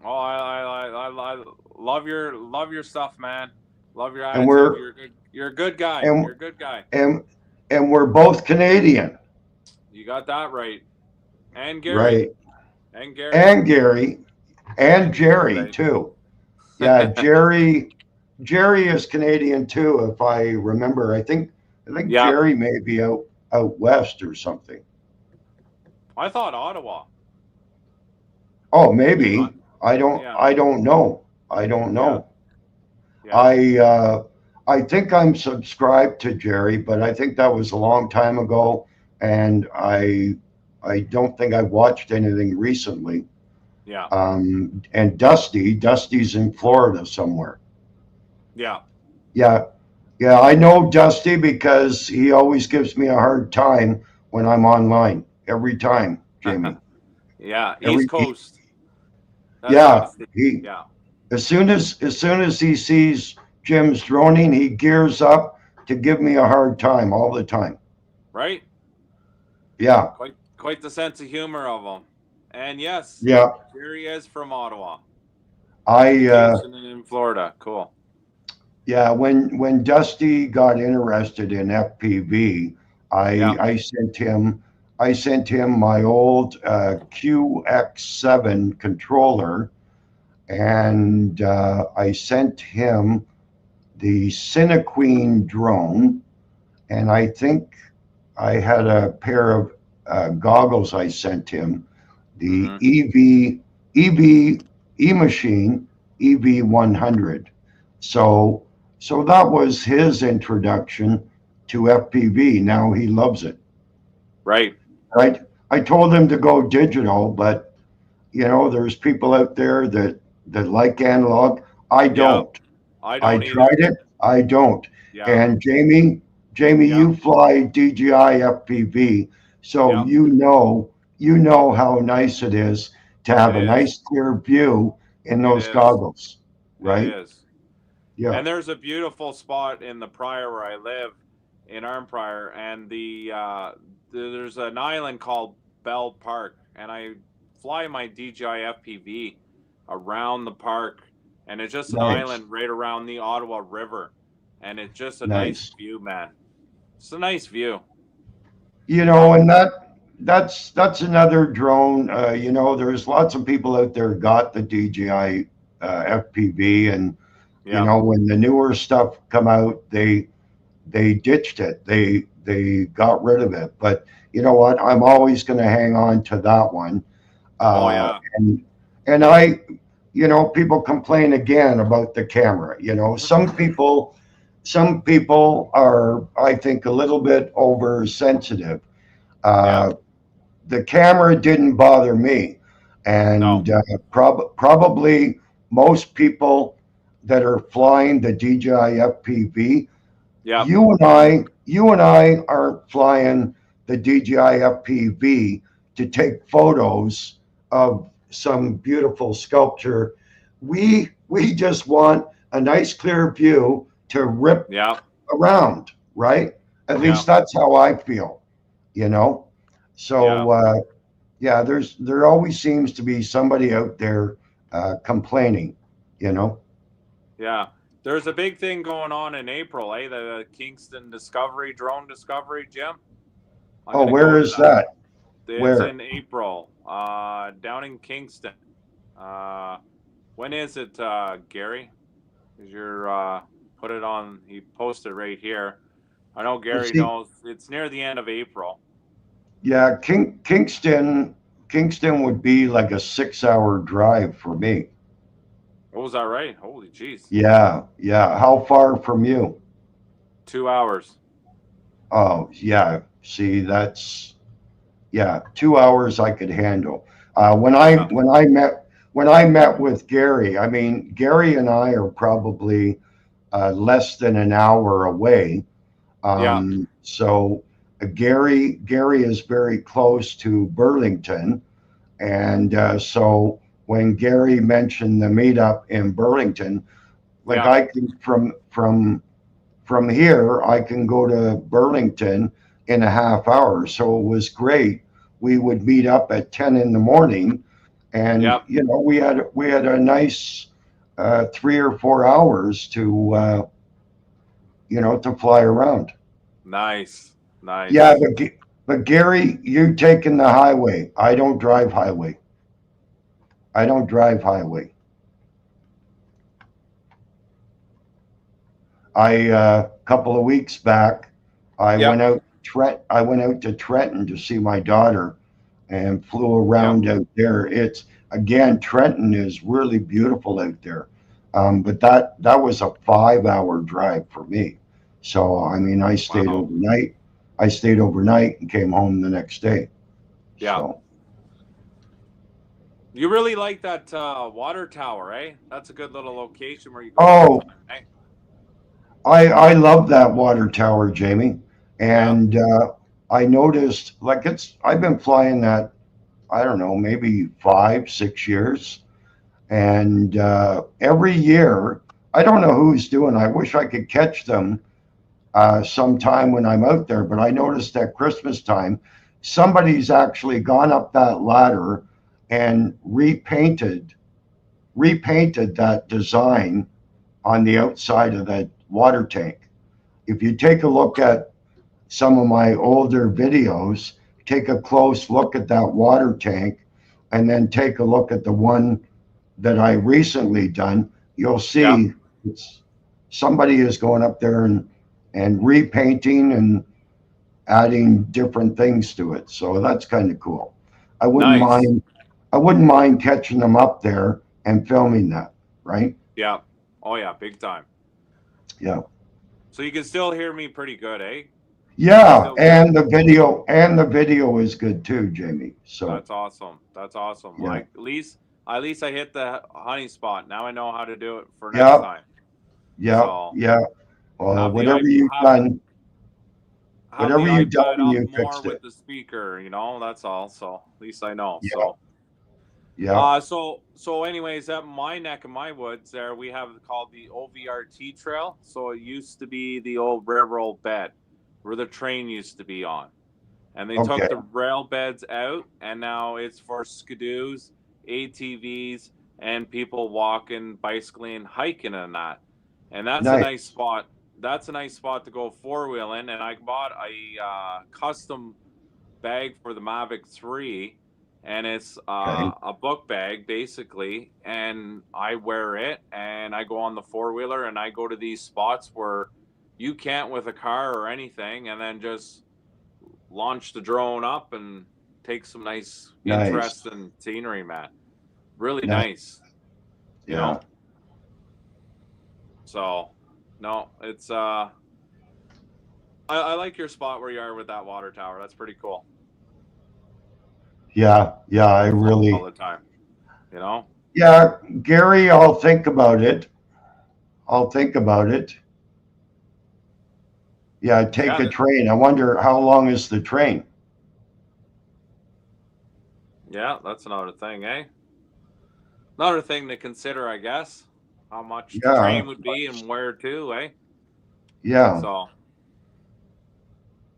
Oh, I love your stuff, man. Love your And attitude. You're a good guy. and You're a good guy. and we're both Canadian. You got that right. And Gary. Right. And Gary. And Gary. And Jerry too. Yeah, Jerry is Canadian too, if I remember. I think Jerry may be out west or something. I thought Ottawa. Oh, maybe. I don't know. I don't know. Yeah. I think I'm subscribed to Jerry, but I think that was a long time ago, and I don't think I've watched anything recently. Yeah. And Dusty's in Florida somewhere. Yeah. Yeah. Yeah, I know Dusty because he always gives me a hard time when I'm online. Every time, Jamie. Yeah, East Coast. That's yeah. As soon as he sees Jim's droning, he gears up to give me a hard time all the time. Right? Yeah. Quite the sense of humor of him. And yes. Yeah. Jerry is from Ottawa. In Florida. Cool. Yeah, when Dusty got interested in FPV, I sent him my old QX7 controller, and I sent him the Cinequeen drone, and I think I had a pair of goggles I sent him, the E-Machine EV100. So that was his introduction to FPV. Now he loves it. Right. I told him to go digital, but you know, there's people out there that like analog. I don't. I tried it. I don't. Yeah. And Jamie, you fly DJI FPV, so you know how nice it is to have a nice clear view in those goggles, right? It is. Yeah. And there's a beautiful spot in the Pryor where I live, in Arnprior, and there's an island called Bell Park, and I fly my DJI FPV around the park, and it's just an island right around the Ottawa River, and it's just a nice view, man. It's a nice view. You know, and that's another drone. You know, there's lots of people out there got the DJI FPV, and you know, when the newer stuff come out, they ditched it. They got rid of it. But you know what? I'm always going to hang on to that one. And I, you know, people complain again about the camera. You know, some people are, I think, a little bit oversensitive. The camera didn't bother me, and probably most people that are flying the DJI FPV Yep. You and I aren't flying the DJI FPV to take photos of some beautiful sculpture. We just want a nice clear view to rip Yep. around, right? At least Yep. that's how I feel, you know. Yep. So yeah, there always seems to be somebody out there complaining, you know. Yeah. There's a big thing going on in April, eh? The Kingston Discovery, drone discovery, Jim. I'm Oh, gonna where go to is that. that? It's Where? in April, down in Kingston. Uh, when is it, Gary? Is your put it on? He posted right here. I know Let's Gary see. knows. It's near the end of April. Yeah, Kingston would be like a 6 hour drive for me. Oh, was that right? Holy jeez. Yeah, yeah. How far from you? 2 hours. Oh, yeah. See, that's yeah, 2 hours I could handle. When I Yeah. when I met with Gary, I mean Gary and I are probably less than an hour away. Yeah. So Gary is very close to Burlington, and so when Gary mentioned the meetup in Burlington, like Yeah. I can from here I can go to Burlington in a half hour. So it was great. We would meet up at 10 in the morning, and Yep. you know we had a nice 3 or 4 hours to to fly around. Nice. Yeah, Nice. but Gary, you taking the highway. I don't drive highway. I don't drive highway. A couple of weeks back, Yep. I went out to Trenton to see my daughter, and flew Yep. around out there. It's again, Trenton is really beautiful out there, but that was a 5 hour drive for me. So I mean, I stayed Wow. overnight. I stayed overnight and came home the next day. Yeah. So You really like that water tower, eh? That's a good little location where you go all the oh, time, eh? I love that water tower, Jamie, Yeah. and I noticed like it's I've been flying that I don't know maybe 5 6 years, and every year I don't know who's doing. I wish I could catch them sometime when I'm out there, but I noticed at Christmas time somebody's actually gone up that ladder and repainted that design on the outside of that water tank. If you take a look at some of my older videos, take a close look at that water tank, and then take a look at the one that I recently done, you'll Yeah. see it's somebody is going up there and repainting and adding different things to it. So that's kind of cool. I wouldn't Nice. mind I wouldn't mind catching them up there and filming that, right? Yeah. Oh yeah, big time. Yeah. So you can still hear me pretty good, eh? You Yeah, still good? and the video is good too, Jamie. So That's awesome. That's awesome. yeah, At least I hit the honey spot. Now I know how to do it for next yeah, time. yeah, So yeah. have the Whatever you've done, have the whatever you've iPad done, up you more fixed with it. the speaker, that's all. So at least I know. Yeah, So yeah. so anyways, at my neck of my woods there we have called the OVRT trail. So it used to be the old railroad bed where the train used to be on. And they Okay, took the rail beds out, and now it's for skidoos, ATVs, and people walking, bicycling, hiking, and that. And that's a nice nice. spot. That's a nice spot to go four wheeling. And I bought a custom bag for the Mavic 3, and it's Okay, a book bag basically. And I wear it, and I go on the four wheeler, and I go to these spots where you can't with a car or anything, and then just launch the drone up and take some nice, nice, interesting scenery, man. Really nice. nice, you Yeah, know. So, no, it's I like your spot where you are with that water tower. That's pretty cool. yeah, yeah. I You fly all really, the time, you know. yeah, Gary. I'll think about it. I'll think about it. Yeah, take Yeah, a train. I wonder how long is the train? yeah, that's another thing, eh? Another thing to consider, I guess, how much the Yeah, train would be and where to, eh? yeah, So,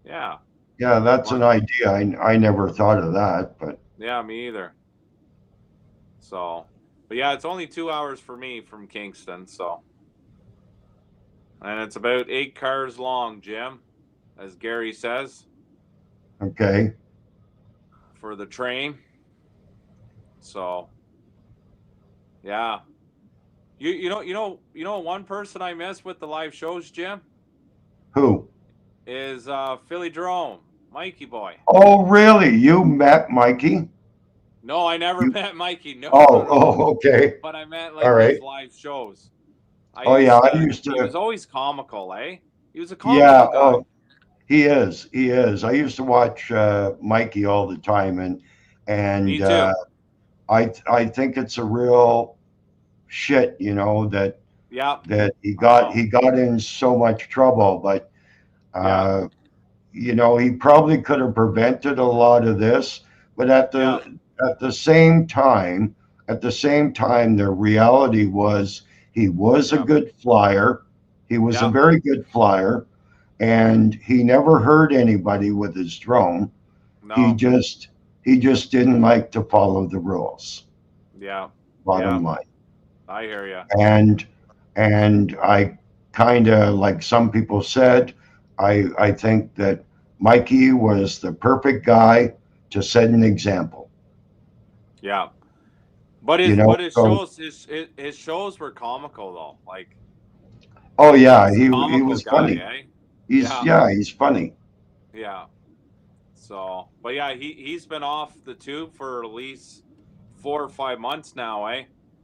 yeah. yeah. That's Well, an idea. I never thought of that, but yeah, me either. So, but yeah, it's only 2 hours for me from Kingston. So, and it's about 8 cars long, Jim, as Gary says, okay. for the train. So, yeah. One person I miss with the live shows, Jim, Who? is Philly Drone, Mikey boy. Oh, really? You met Mikey? No, I never You? met Mikey. No, no, Oh, no. oh, okay. But I meant All like his right. live shows. I Oh, yeah. used I to. used He was to. always comical, eh? He was a Yeah. comical guy. Oh, he is. He is. I used to watch Mikey all the time, Me and too. I think it's a real shit, that Yeah, I got know. he got in so much trouble, but Yeah, uh, he probably could have prevented a lot of this. But yeah, at the same time, the reality was he was a yeah, good flyer. He was a yeah. very good flyer, and he never hurt anybody with his drone. He No, just he just didn't like to follow the rules. yeah, yeah. Bottom line. I hear you. and I kind of, like some people said, I think that Mikey was the perfect guy to set an example. Yeah, but You his know, but his so shows his shows were comical though. Like oh yeah, he's a he comical was guy, funny. eh? He's Yeah, yeah, he's funny. yeah. So, but yeah, he's been off the tube for at least 4 or 5 months now, eh?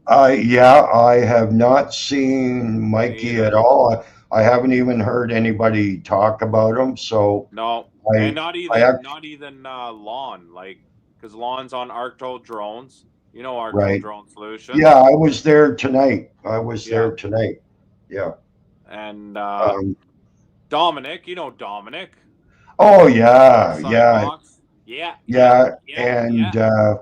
Yeah, I have not seen Me Mikey at either. all. I haven't even heard anybody talk about him. So No, and I I actually not even Lon, like because Lon's on Arcto Drones. You know Arcto right. Drone Yeah, Solutions. I was there tonight. I was Yeah, there tonight. Yeah. and Um, Dominic, you know Dominic, Oh yeah, yeah, Sidehawks. Yeah, yeah, yeah, yeah, yeah,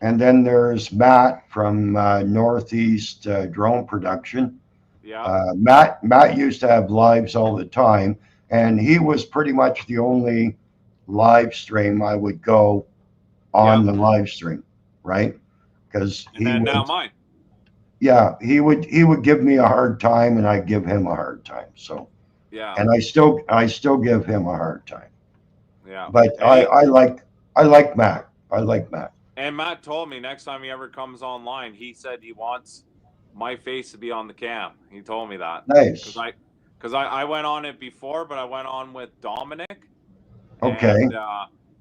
and then there's Matt from Northeast Drone Production. yeah, Matt used to have lives all the time, and he was pretty much the only live stream I would go yeah. on the live stream, right? Because And then now mine. yeah, he would give me a hard time, and I'd give him a hard time. So, Yeah, and I still give him a hard time. yeah. But I like Matt. I like Matt. And Matt told me next time he ever comes online, he said he wants my face to be on the cam. He told me that because Nice. I went on it before, but I went on with Dominic, Okay. and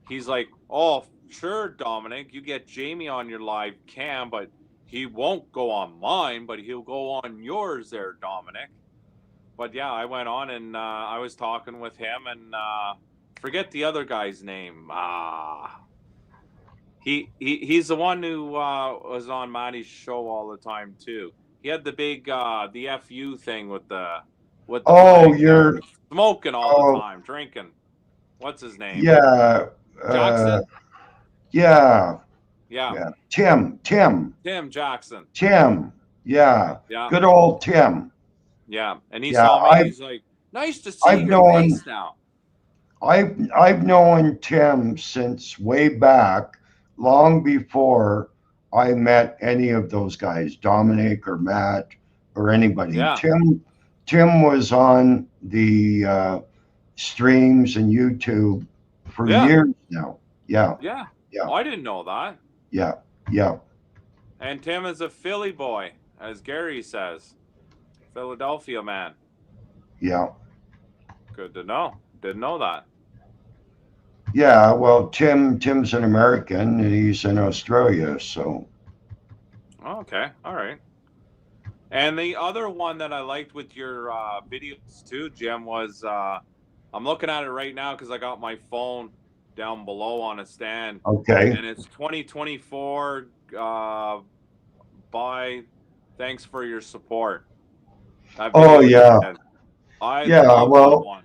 he's like, "Oh, sure, Dominic, you get Jamie on your live cam, but he won't go on mine, but he'll go on yours there, Dominic." But yeah, I went on and I was talking with him and forget the other guy's name. He's the one who was on Matty's show all the time too. He had the big the FU thing with the Oh, flag there, you're. smoking all the Oh, time, drinking. What's his name? yeah. Uh, Jackson? yeah. Yeah, Yeah. Tim Jackson. Tim. Yeah. Yeah, Good old Tim. yeah. And he Yeah. saw me and he's like, "Nice to see I've your known. face now." I've known Tim since way back, long before I met any of those guys, Dominic or Matt or anybody. Yeah, Tim was on the streams and YouTube for yeah, years now. Yeah, yeah. yeah, Oh, I didn't know that. yeah, yeah, And Tim is a Philly boy, as Gary says, Philadelphia man. yeah, Good to know. Didn't know that. yeah. Well, Tim's an American and he's in Australia, so Okay, all right. And the other one that I liked with your videos too, Jim, was I'm looking at it right now because I got my phone down below on a stand, okay. and it's 2024. Bye. Thanks for your support. That Oh video you yeah, did. I yeah. love that Well, one.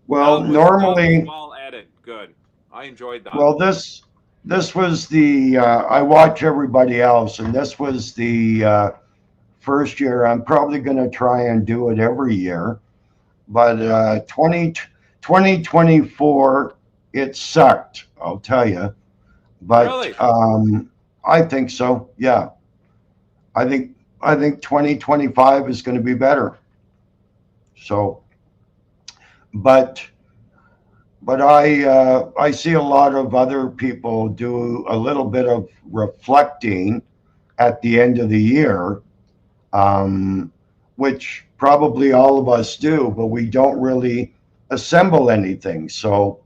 Well, that was normally, well edited. Good. I enjoyed that. well, this was the I watch everybody else, and this was the first year. I'm probably going to try and do it every year, but 2024 it sucked. I'll tell you, but Really? I think so. Yeah, I think 2025 is going to be better. So, but I see a lot of other people do a little bit of reflecting at the end of the year, um, which probably all of us do, but we don't really assemble anything. So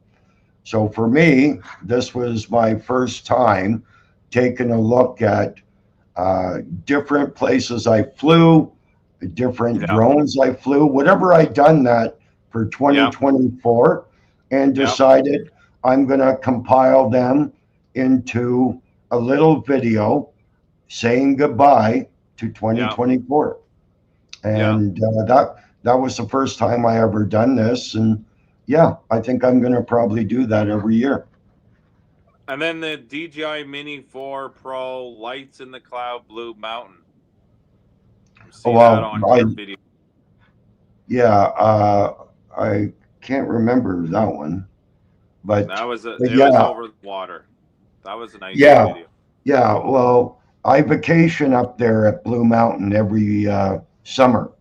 for me, this was my first time taking a look at different places I flew, different Yeah. drones I flew, whatever I done that for Yeah. 2024, and Yeah. decided I'm going to compile them into a little video saying goodbye to Yeah. 2024. Yeah. And that was the first time I ever done this. And yeah, I think I'm going to probably do that every year. And then the DJI Mini 4 Pro Lights in the Cloud Blue Mountain. See that Well, on your video. yeah, I can't remember that one, but, It was yeah, over the water. That was a nice yeah, video. yeah. Well, I vacation up there at Blue Mountain every summer,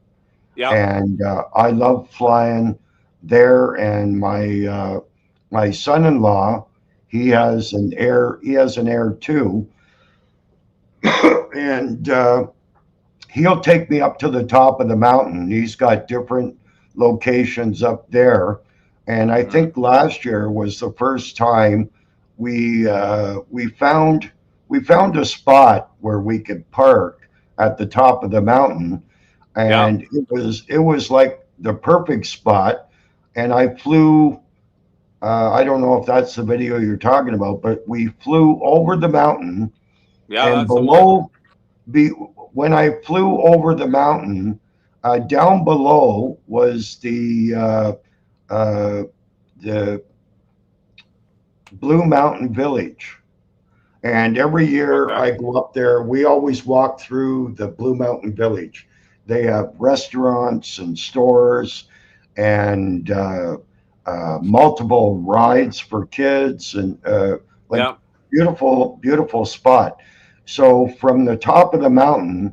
Yeah. and I love flying there. And my son-in-law, he Yeah. has an Air, too, and he'll take me up to the top of the mountain. He's got different locations up there, and I Mm-hmm. think last year was the first time we found a spot where we could park at the top of the mountain, Yeah. and it was like the perfect spot. And I flew. I don't know if that's the video you're talking about, but we flew over the mountain, Yeah, and that's the one. be when I flew over the mountain, down below was the Blue Mountain Village. And every year Okay. I go up there, we always walk through the Blue Mountain Village. They have restaurants and stores and multiple rides for kids, and like Yeah. beautiful, beautiful spot. So from the top of the mountain,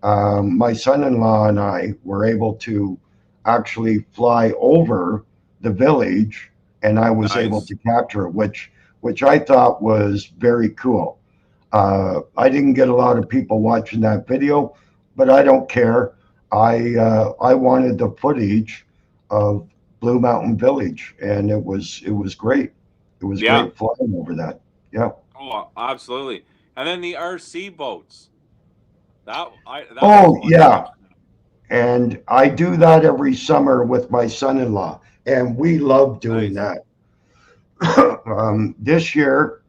my son-in-law and I were able to actually fly over the village, and I was able Nice. to capture it, which I thought was very cool. I didn't get a lot of people watching that video, but I don't care. I wanted the footage of Blue Mountain Village, and it was great. It was Yeah. great flying over that. Yeah. Oh, absolutely. And then the RC boats. That was Oh, fun to yeah. watch. And I do that every summer with my son-in-law, and we love doing Nice. that. This year,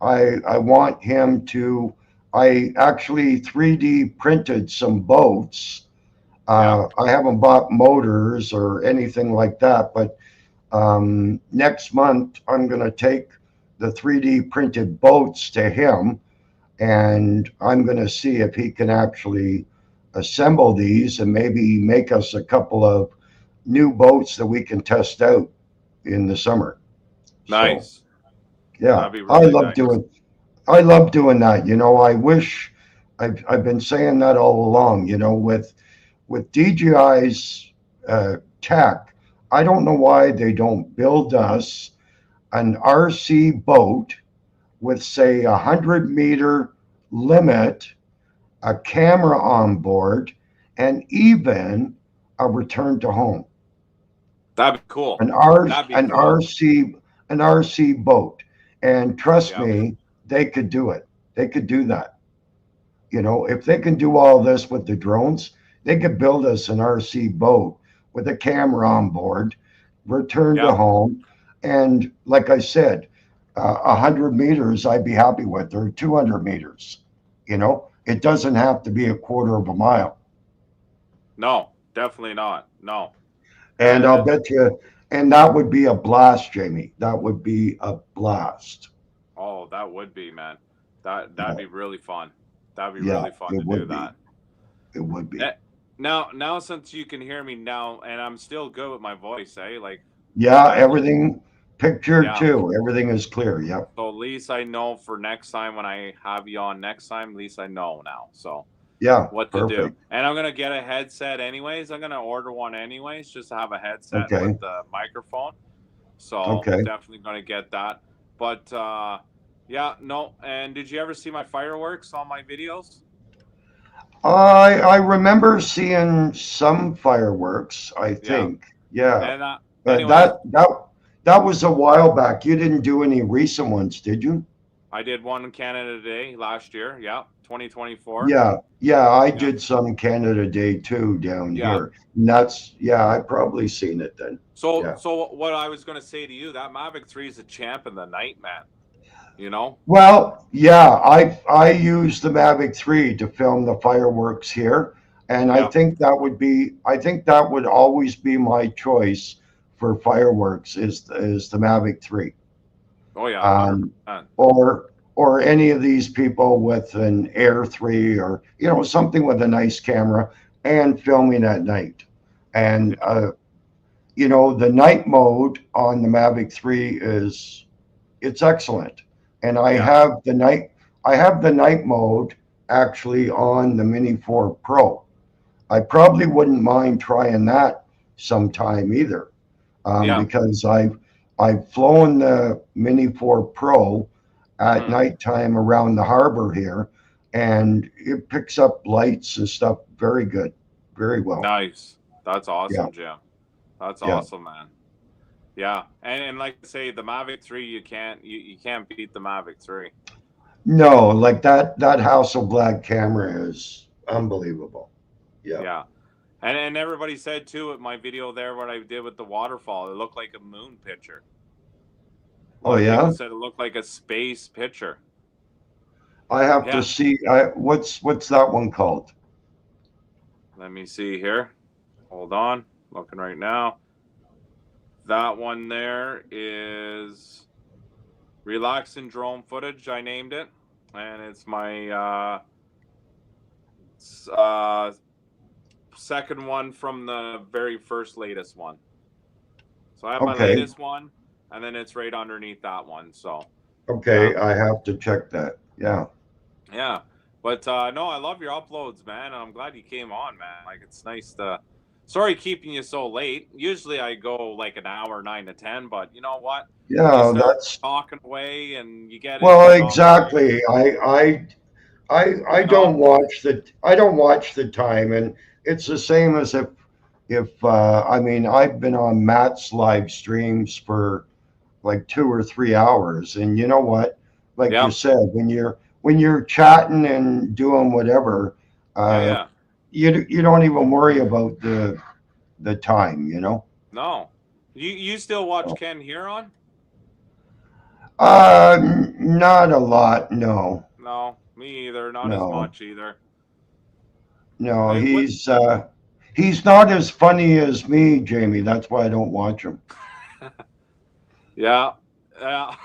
I want him to. I actually 3D printed some boats. Yeah. I haven't bought motors or anything like that, but next month I'm going to take the 3D printed boats to him, and I'm going to see if he can actually assemble these and maybe make us a couple of new boats that we can test out in the summer. So Nice. yeah, That'd be really nice. I love doing that. I wish I've been saying that all along. With DJI's tech, I don't know why they don't build us an RC boat with, say, 100-meter limit, a camera on board, and even a return to home. That'd be cool. An R That'd be an cool. RC an RC boat. And trust Yeah. me, they could do it. They could do that. If they can do all this with the drones, they could build us an RC boat with a camera on board, return to Yeah. home, and like I said, 100 meters I'd be happy with, or 200 meters. It doesn't have to be a quarter of a mile. No, definitely not. No. And I'll bet you, and that would be a blast, Jamie. That would be a blast. Oh, that would be, man. That'd Yeah, be really fun. That'd be yeah, really fun it to do would be. that. It would Eh, be. now, since you can hear me now, and I'm still good with my voice, eh? Like, Yeah, I, everything pictured yeah. too. Everything is clear. Yep. So at least I know for next time when I have you on next time, at least I know now. So Yeah, what to do. perfect. And I'm gonna get a headset anyways. I'm gonna order one anyways, just to have a headset with Okay. the microphone. So Okay. definitely gonna get that. But yeah, no. And did you ever see my fireworks on my videos? I remember seeing some fireworks, I Yeah. think. Yeah. And But anyways, that was a while back. You didn't do any recent ones, did you? I did one in Canada Day last year. Yeah, 2024. Yeah. Yeah, I Yeah, did some Canada Day too down yeah. here. And that's yeah, I probably seen it then. So, Yeah. so what I was gonna say to you, that Mavic 3 is a champ in the night, man. You know? Well, yeah, I used the Mavic 3 to film the fireworks here, and Yeah. I think that would always be my choice for fireworks is the Mavic 3. Oh yeah, Um, 100%. or any of these people with an Air 3 or something with a nice camera and filming at night. And Yeah, the night mode on the Mavic 3 it's excellent. And yeah, I have the night mode actually on the Mini 4 Pro. I probably wouldn't mind trying that sometime either, yeah. because I've flown the Mini 4 Pro at Hmm. nighttime around the harbor here, and it picks up lights and stuff very good, very well. Nice. That's Yeah, awesome, Jim. That's yeah. awesome, man. Yeah, and like I say, the Mavic 3, you can't beat the Mavic 3. No, like that Hasselblad camera is unbelievable. Yeah. Yeah, and everybody said too at my video there what I did with the waterfall, it looked like a moon picture. A Oh lot of people yeah. said it looked like a space picture. I have to Yeah, see. What's that one called? let me see here. Hold on, looking right now. That one there is relaxing drone footage. I named it, and it's my uh, second one from the very first latest one. So I have my Okay, latest one, and then it's right underneath that one. So yeah, okay. I have to check that. Yeah. yeah. But no, I love your uploads, man. And I'm glad you came on, man. Like it's nice to. Sorry keeping you so late. Usually I go like an hour, 9 to 10. But you know what? You Yeah. start That's talking away, and you get into well, the exactly. conversation. I You know? I don't watch the time, and it's the same as if I mean I've been on Matt's live streams for like 2 or 3 hours, and you know what? Like you Yep. said, when you're chatting and doing whatever, Yeah, uh, yeah. you don't even worry about the time, you know. No. You still watch Ken Huron? Not a lot. No, No, me either. Not as no, much either. no. What? He's not as funny as me, Jamie. That's why I don't watch him. Yeah, yeah.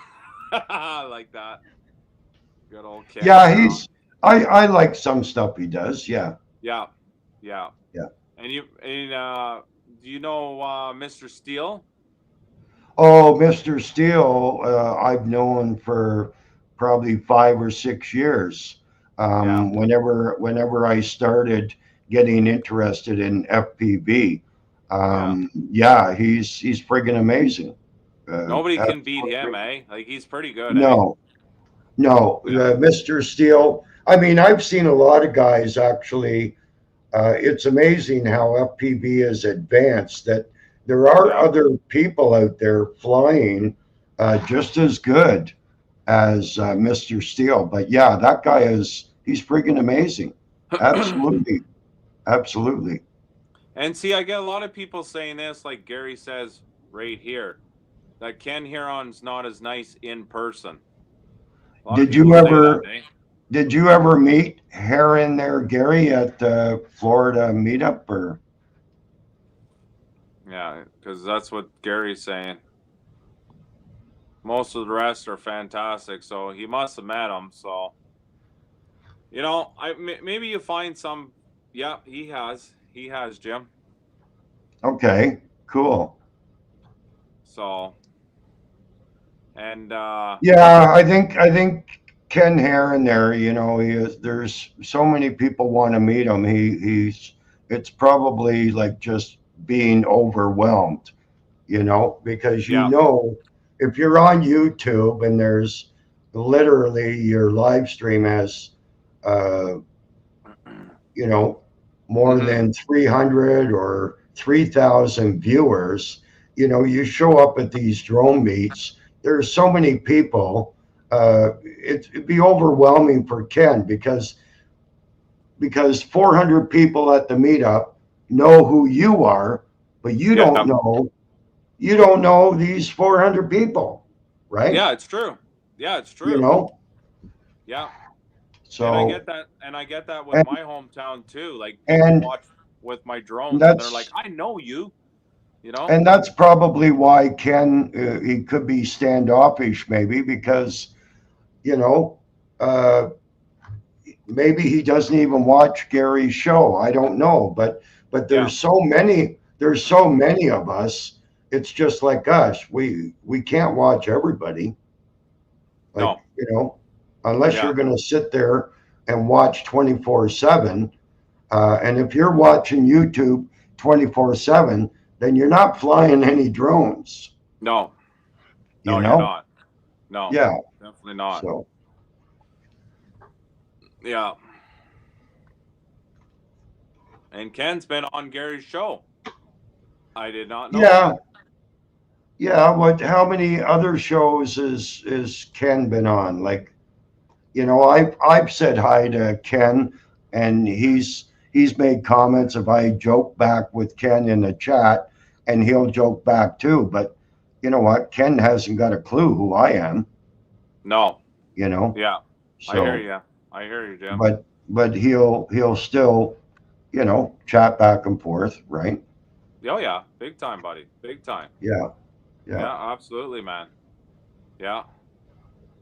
I like that. Good old Ken Yeah, Huron. I like some stuff he does. Yeah, Yeah, yeah. yeah. And do you know Mr. Steele? Oh, Mr. Steele, I've known for probably 5 or 6 years. Yeah, Whenever I started getting interested in FPV, yeah. yeah, he's friggin' amazing. Nobody can beat him, Absolutely. eh? Like he's pretty good, eh? No, no, Yeah, Mr. Steele. I mean, I've seen a lot of guys actually. It's amazing how FPV is advanced that there are yeah. other people out there flying just as good as Mr. Steele. But yeah, that guy he's freaking amazing. Absolutely. Absolutely. And see, I get a lot of people saying this, like Gary says right here, that Ken Huron's not as nice in person. A lot of Did people you say that, ever eh? did you ever meet Heron there, Gary, at the Florida meetup or Yeah, because that's what Gary's saying. Most of the rest are fantastic, so he must have met them. So, maybe you find some. Yeah, he has. He has, Jim. Okay, cool. So, and Yeah, I think Ken Heron there, there's so many people want to meet him. It's probably like just being overwhelmed, because yeah, if you're on YouTube and there's literally your live stream has uh, you know, more hmm than 300 or 3,000 viewers, you show up at these drone meets. There's so many people. It'd be overwhelming for Ken because 400 people at the meetup know who you are, but yeah, you don't know these 400 people, right? yeah. It's true. Yeah, it's You true. know, Yeah, and I so get that. And I get that with and my hometown too. Like people and watch with my drones, and they're like, that's "I know you." You know? And that's probably why Ken he could be standoffish, maybe because you know uh, maybe he doesn't even watch Gary's show. I don't know, but Yeah. there's so many of us. It's just like us. We can't watch everybody. Like No. unless Yeah. you're going to sit there and watch 24/7. And if you're watching YouTube 24/7, then you're not flying any drones. No. You No, you're know? not. No. Yeah. Definitely not. So Yeah. And Ken's been on Gary's show. I did not know yeah, that. yeah. How many other shows is Ken been on? Like, I've said hi to Ken, and he's made comments. If I joke back with Ken in the chat, and he'll joke back too. But you know what? Ken hasn't got a clue who I am. No. You know, Yeah. I hear so you. I hear you, Jim. but he'll still chat back and forth, right? Oh yeah. Big time, buddy. Big time. Yeah, yeah, Yeah, absolutely, man. Yeah.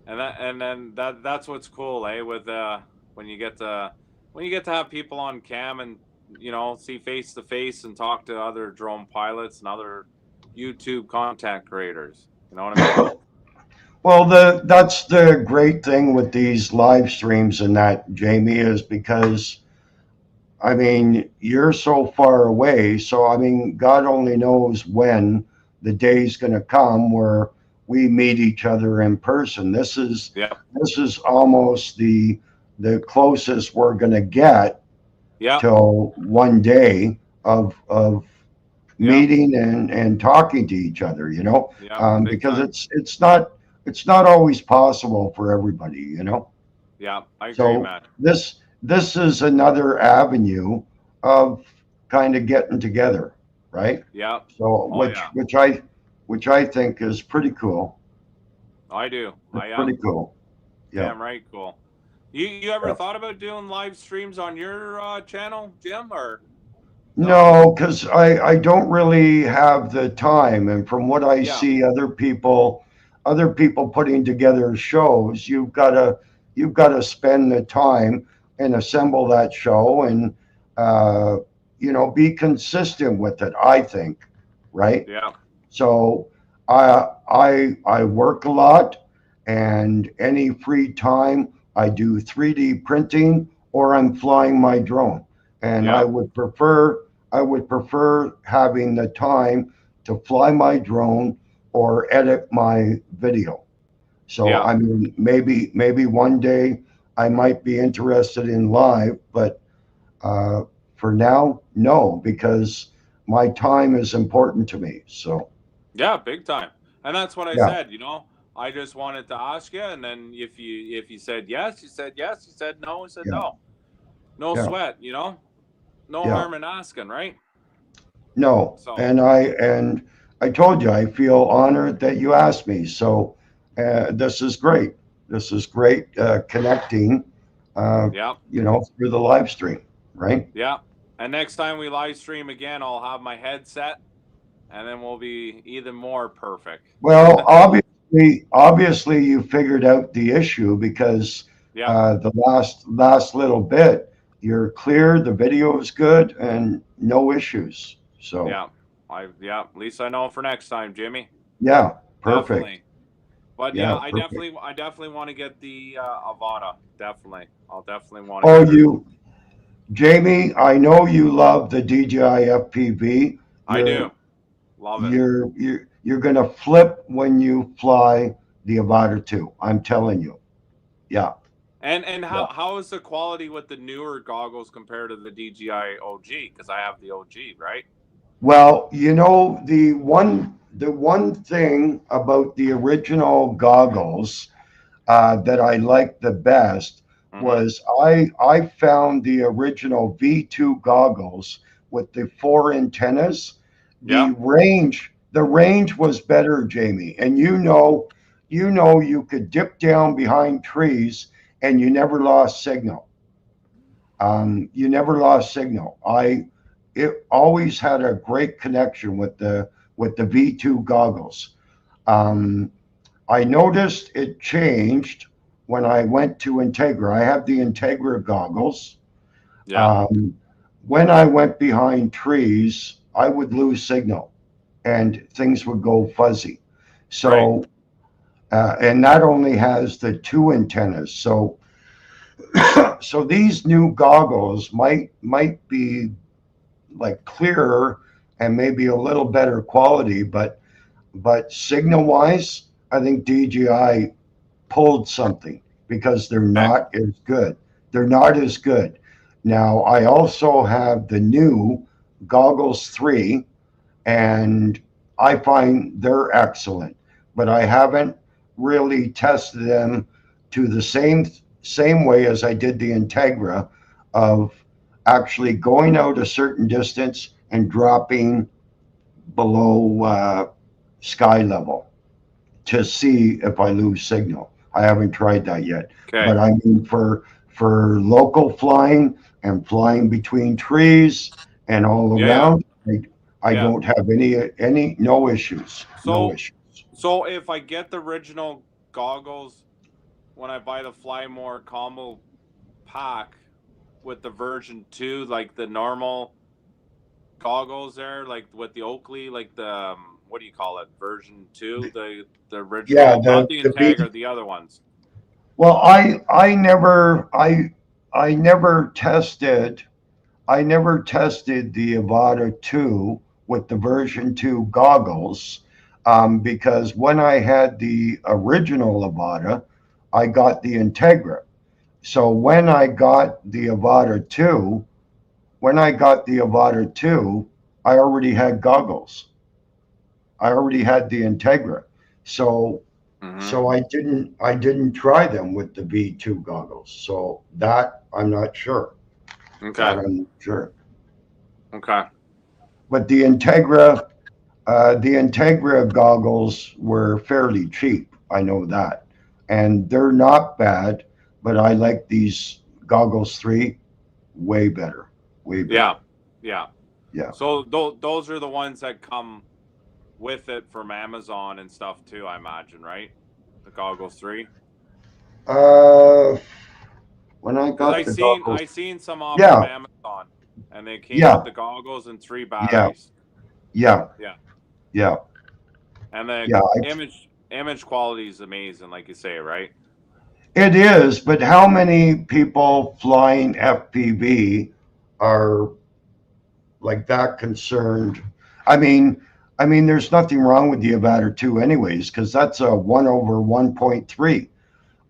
And that's what's cool, eh? With when you get to have people on cam and see face to face and talk to other drone pilots and other YouTube content creators. You know what I mean? Well, that's the great thing with these live streams and that, Jamie, is because I mean you're so far away. So I mean, God only knows when the day's going to come where we meet each other in person. Yeah. This is almost the closest we're going to get Yeah. till one day of Yeah. meeting and talking to each other, Yeah. Big because time. it's not always possible for everybody, Yeah. I agree, so man. this is another avenue of kind of getting together, right? Yeah. So Oh yeah. which I think is pretty cool. I do. It's I am. pretty cool. Yeah. Damn right cool. You ever Yeah. thought about doing live streams on your channel, Jim, or no? No, because I don't really have the time, and from what I Yeah. see, other people putting together shows, you've got to spend the time and assemble that show, and uh, be consistent with it. I think, right? Yeah. So I work a lot, and any free time I do 3D printing or I'm flying my drone, and Yeah. I would prefer having the time to fly my drone or edit my video. So Yeah. I mean, maybe one day I might be interested in live, but uh, for now, no, because my time is important to me. So Yeah, big time. And that's what I yeah, said, I just wanted to ask you, and then if you said yes, you said yes. You said no, you said yeah, no. No yeah, sweat, no yeah. harm in asking, right? No, So and I told you I feel honored that you asked me. So this is great. This is great connecting, yeah, through the live stream, right? yeah. And next time we live stream again, I'll have my headset and then we'll be even more perfect. Well, obviously, you figured out the issue because Yeah, the last little bit, you're clear. The video is good and no issues. So yeah, at least I know for next time, Jimmy. yeah, perfect. Definitely. But yeah, Yeah, perfect. I definitely want to get the Avada. Definitely, I'll definitely want to Oh, get her. you, Jamie, I know you love the DJI FPV. I You're do love it. you're gonna flip when you fly the Avata 2. I'm telling you. Yeah, And yeah. how is the quality with the newer goggles compared to the DJI OG? Because I have the OG, right? Well, you know, the one thing about the original goggles that I liked the best Mm-hmm. was I found the original V2 goggles with the four antennas. Yeah. The range was better, Jamie. And you know you could dip down behind trees and you never lost signal. You never lost signal. It always had a great connection with the V2 goggles. Um, I noticed it changed when I went to Integra. I have the Integra goggles. Yeah. Um, when I went behind trees, I would lose signal and things would go fuzzy. Right. So, and that only has the two antennas. So these new goggles might be like clearer and maybe a little better quality, but signal wise, I think DJI pulled something because they're Okay. not as good. They're not as good. Now, I also have the new Goggles 3, and I find they're excellent, but I haven't really tested them to the same way as I did the Integra of actually going out a certain distance and dropping below sky level to see if I lose signal. I haven't tried that yet, Okay. but I mean for local flying and flying between trees and all Yeah. Yeah. around, I Yeah. don't have any no issues, no So issues. so if I get the original goggles when I buy the Fly More combo pack with the version 2, like the normal goggles there, like with the Oakley, like the what do you call it, version 2, the Yeah, original, not the the Integra, B. the other ones. Well, I never tested the Avata 2 with the version 2 goggles because when I had the original Avata, I got the Integra. So when I got the Avata 2, I already had goggles. I already had the Integra. So Mm-hmm. so I didn't try them with the V2 goggles. So that I'm not sure. Okay. That I'm not sure. Okay. But the Integra goggles were fairly cheap. I know that, and they're not bad. But I like these goggles 3 way better, way Yeah. better. Yeah. Yeah. So those are the ones that come with it from Amazon and stuff too, I imagine, right? The goggles 3. Uh, when I Because got the goggles, I seen some off from yeah, Amazon, and they came with yeah, the goggles and 3 yeah, batteries. yeah, Yeah. yeah, And the yeah. image quality is amazing, like you say, right? It is, but how many people flying FPV are like that concerned? I mean, there's nothing wrong with the Avata 2 anyways, because that's a 1/1.3.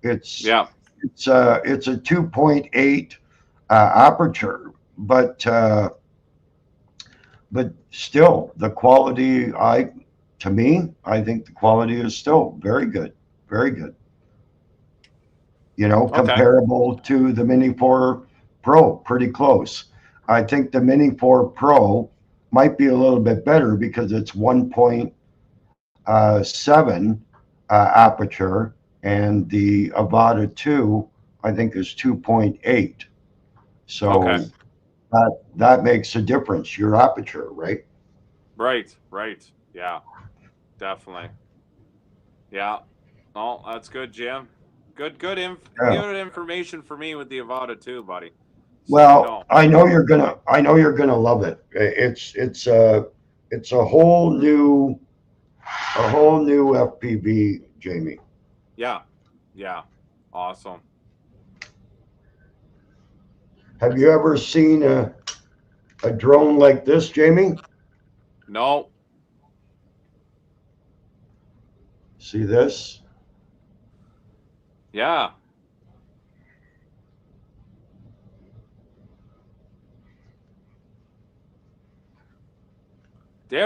It's Yeah. it's a 2.8 aperture, but still the quality. To me, I think the quality is still very good, very good. Okay. Comparable to the Mini 4 Pro, pretty close. I think the Mini 4 Pro might be a little bit better because it's 1.7 aperture, and the Avata 2, I think, is 2.8. Okay. So that makes a difference, your aperture, right? Right. Yeah, definitely. Yeah. Oh, that's good, Jim. Good Yeah. information for me with the Avada too, buddy. So I Well, know. I know you're gonna love it. It's a whole new FPV, Jamie. Yeah. Yeah. Awesome. Have you ever seen a drone like this, Jamie? No. See this? Yeah.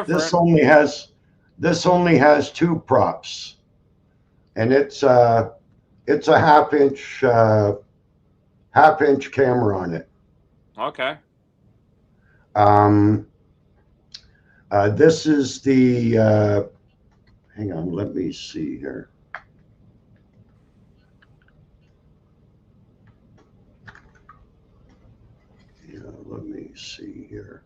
This Different. only has this only has two props, and it's a half inch camera on it. Okay. Um, this is the hang on, let me see here. Yeah, let me see here.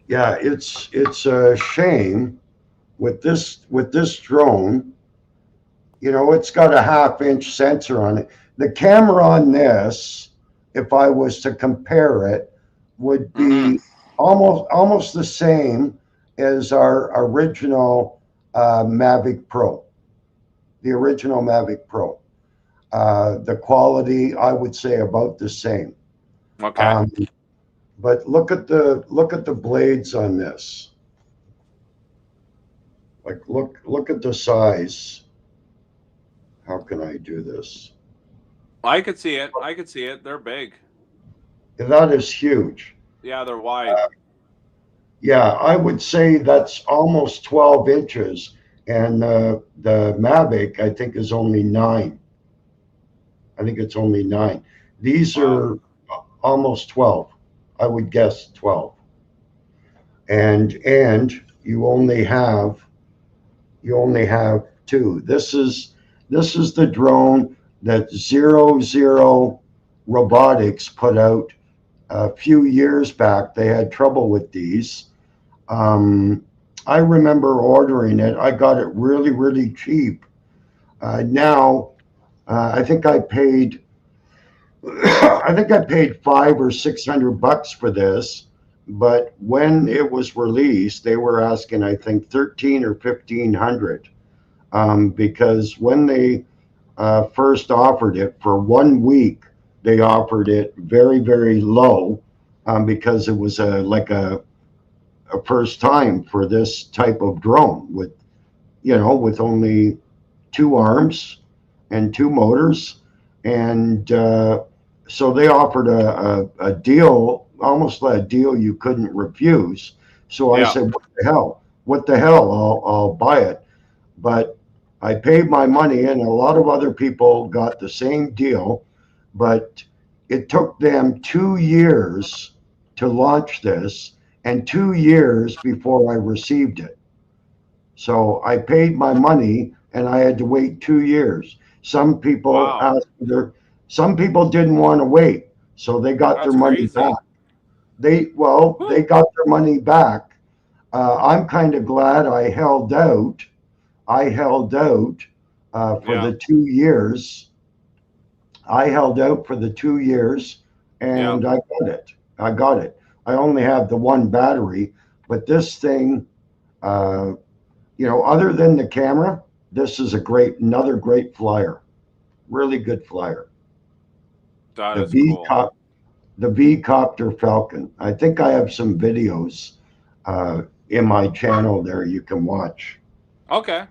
Yeah, it's a shame with this drone. You know, it's got a half inch sensor on it. The camera on this, if I was to compare it, would Mm-hmm. be almost the same as our original Mavic Pro, the original Mavic Pro. The quality, I would say, about the same. Okay. Um, but look at the blades on this. Like look at the size. How can I do this? I could see it. I could see it. They're big. That is huge. Yeah, they're wide. Yeah, I would say that's almost 12 inches, and the Mavic I think is only 9. I think it's only 9. These Wow. are almost 12. I would guess 12. And you only have two. This is the drone that Zero Robotics put out a few years back. They had trouble with these. I remember ordering it. I got it really cheap. Now I think I paid I think I paid $500 or $600 for this, but when it was released, they were asking I think 13 or 1500, because when they first offered it for 1 week, they offered it very low, because it was a first time for this type of drone with with only two arms and two motors, and so they offered a deal, almost a deal you couldn't refuse. So I Yeah. said, "What the hell? What the hell? I'll buy it." But I paid my money, and a lot of other people got the same deal, but it took them 2 years to launch this, and 2 years before I received it. So I paid my money, and I had to wait 2 years. Wow. Some people didn't want to wait, so they got their That's money back. crazy. They Woo. got their money back. I'm kind of glad I held out. I held out for Yeah. the 2 years. I held out for the 2 years, Yeah. and I got it. I got it. I only have the one battery, but this thing, uh, other than the camera, this is another great flyer. Really good flyer. That The is V cool. cop, the V copter Falcon. I think I have some videos in my channel there you can watch. Okay.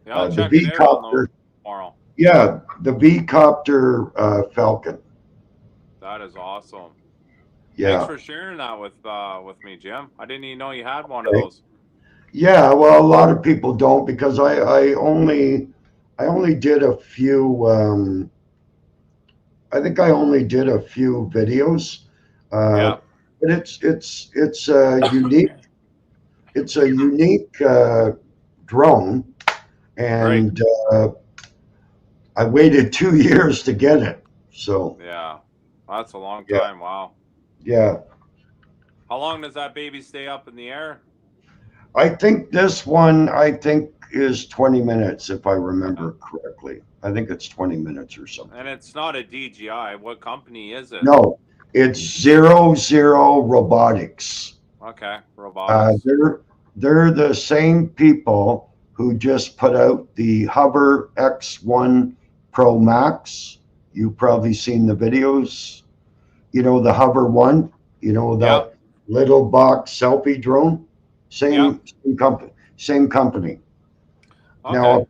Yeah, I'll The check it V out on the copter, tomorrow. yeah, the V copter Falcon. That is awesome. Thanks Yeah. for sharing that with me, Jim. I didn't even know you had one of Okay. those. Yeah, well, a lot of people don't because I only did a few. I think I only did a few videos, uh, Yeah. but it's a unique drone, Right. and I waited 2 years to get it. So Yeah. That's a long yeah, time. Wow. yeah. How long does that baby stay up in the air? I think this one, is 20 minutes, if I remember correctly. I think it's 20 minutes or something. And it's not a DJI. What company is it? No, it's 00 Robotics. Okay, robotics. They're the same people who just put out the Hover X1 Pro Max. You've probably seen the videos. You know, the Hover One, you know, that little box selfie drone. Same company. Same company. Okay. Now,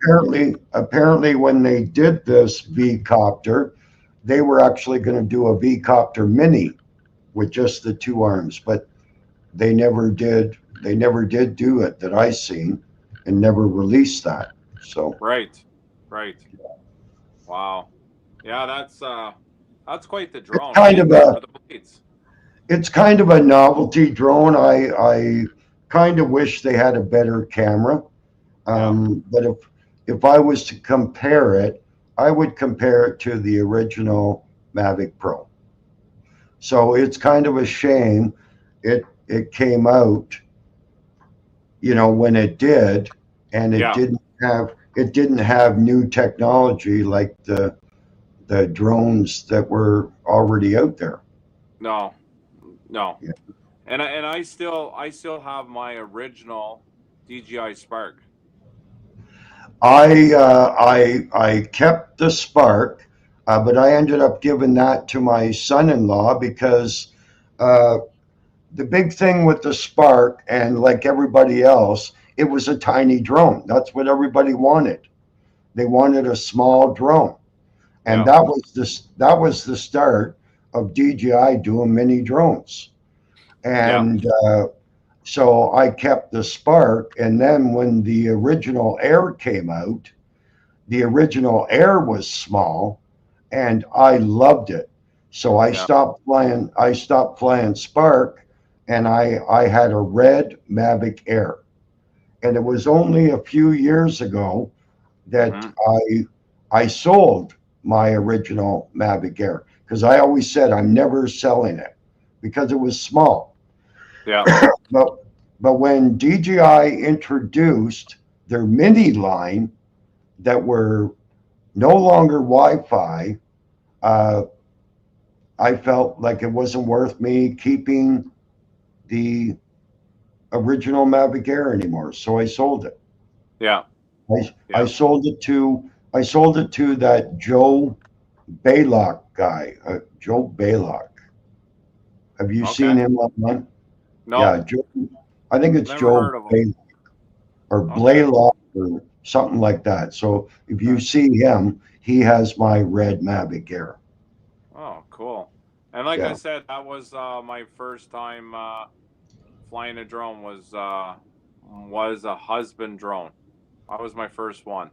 apparently, when they did this V-copter, they were actually going to do a V-copter Mini with just the two arms, but they never did. They never did do it that I seen, and never released that. So right. Wow. Yeah, that's quite the drone. It's kind of a novelty drone. I kind of wish they had a better camera. But if I was to compare it, I would compare it to the original Mavic Pro. So it's kind of a shame it came out, you know, when it did, and it didn't have new technology like the drones that were already out there. No. Yeah. And I still have my original DJI Spark. I kept the Spark, but I ended up giving that to my son-in-law because the big thing with the Spark, and like everybody else, it was a tiny drone. That's what everybody wanted. They wanted a small drone, and that was the start of DJI doing mini drones. And so I kept the Spark, and then when the original Air came out, the original Air was small, and I loved it. So I stopped flying Spark, and I had a red Mavic Air. And it was only a few years ago that I sold my original Mavic Air, because I always said I'm never selling it because it was small. Yeah. But when DJI introduced their mini line that were no longer Wi-Fi, I felt like it wasn't worth me keeping the original Mavic Air anymore, so I sold it. Yeah. I sold it to that Joe Baylock guy. Joe Baylock. Have you seen him online? No. Yeah, Joe. I think it's Joe Baylock or Blaylock or something like that. So if you see him, he has my red Mavic Air. Oh, cool. And like I said, that was my first time flying a drone. Was a husband drone. That was my first one.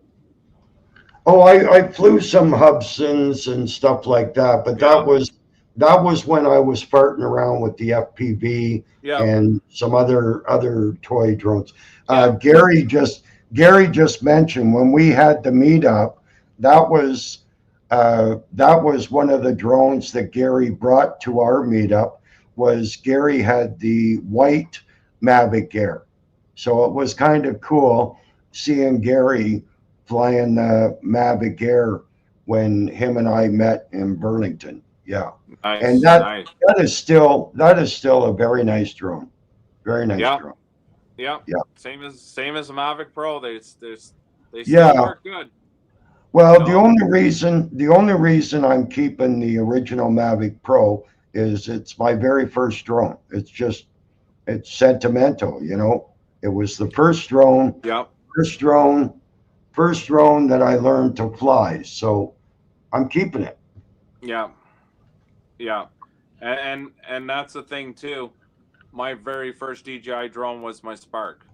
Oh, I flew some Hubsons and stuff like that, but that was when I was farting around with the FPV and some other toy drones. Gary just mentioned when we had the meetup, that was one of the drones that Gary brought to our meetup. Was Gary had the white Mavic Air, so it was kind of cool seeing Gary flying the Mavic Air when him and I met in Burlington. Yeah. Nice, and that is still a very nice drone. Very nice drone. Yeah. Same as the Mavic Pro. They still work good. Well, the only reason I'm keeping the original Mavic Pro is it's my very first drone. It's sentimental, you know. It was the first drone. Yeah. First drone that I learned to fly. So I'm keeping it. Yeah. And that's the thing too. My very first DJI drone was my Spark.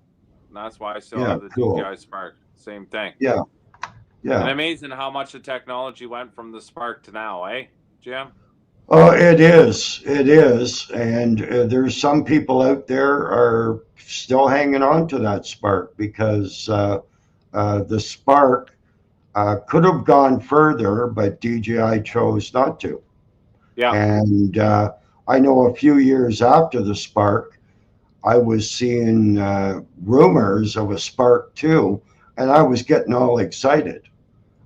And that's why I still have the DJI Spark. Same thing. Yeah. And amazing how much the technology went from the Spark to now, eh, Jim? Oh, it is. And there's some people out there are still hanging on to that Spark because the Spark could have gone further, but DJI chose not to. Yeah. And I know a few years after the Spark, I was seeing rumors of a Spark 2, and I was getting all excited,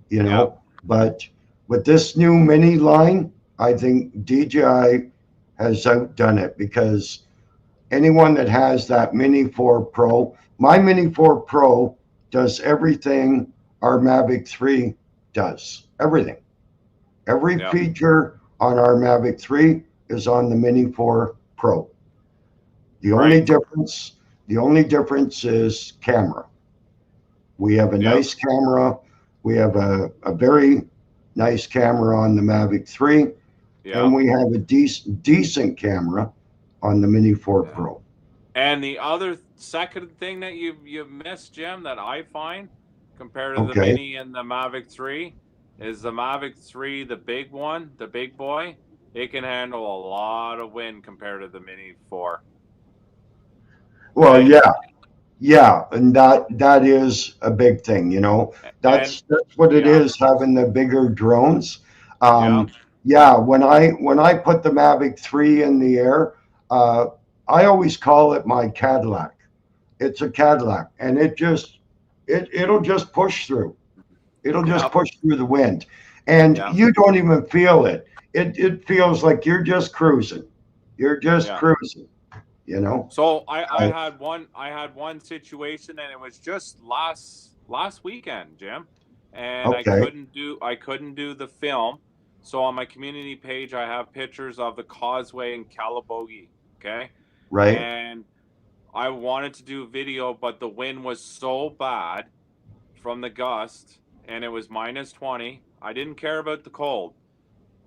you Yeah. know. But with this new mini line, I think DJI has outdone it, because anyone that has that Mini 4 Pro, my Mini 4 Pro does everything our Mavic 3 does. Everything. Every Yeah. feature on our Mavic 3 is on the Mini 4 Pro. The only Right. difference, the only difference is camera. We have a Yeah. nice camera. We have a very nice camera on the Mavic 3, Yeah. and we have a decent camera on the Mini 4 Yeah. Pro. And the other second thing that you missed, Jim, that I find compared to the Okay. Mini and the Mavic 3 is the Mavic 3, the big one, the big boy. It can handle a lot of wind compared to the Mini 4. Well, Okay. yeah, and that is a big thing, you know. And That's what it yeah, is, having the bigger drones. yeah, Yeah, when I put the Mavic 3 in the air, uh, I always call it my Cadillac. It's a Cadillac, and it'll just push through. It'll yeah, just push through the wind, and yeah, you don't even feel it. It feels like you're just cruising. You're just yeah. cruising, you know. So I Uh, had one situation, and it was just last weekend, Jim, and okay, I couldn't do the film. So on my community page, I have pictures of the causeway in Calabogie. Okay, right. and I wanted to do a video, but the wind was so bad from the gust, and it was -20. I didn't care about the cold.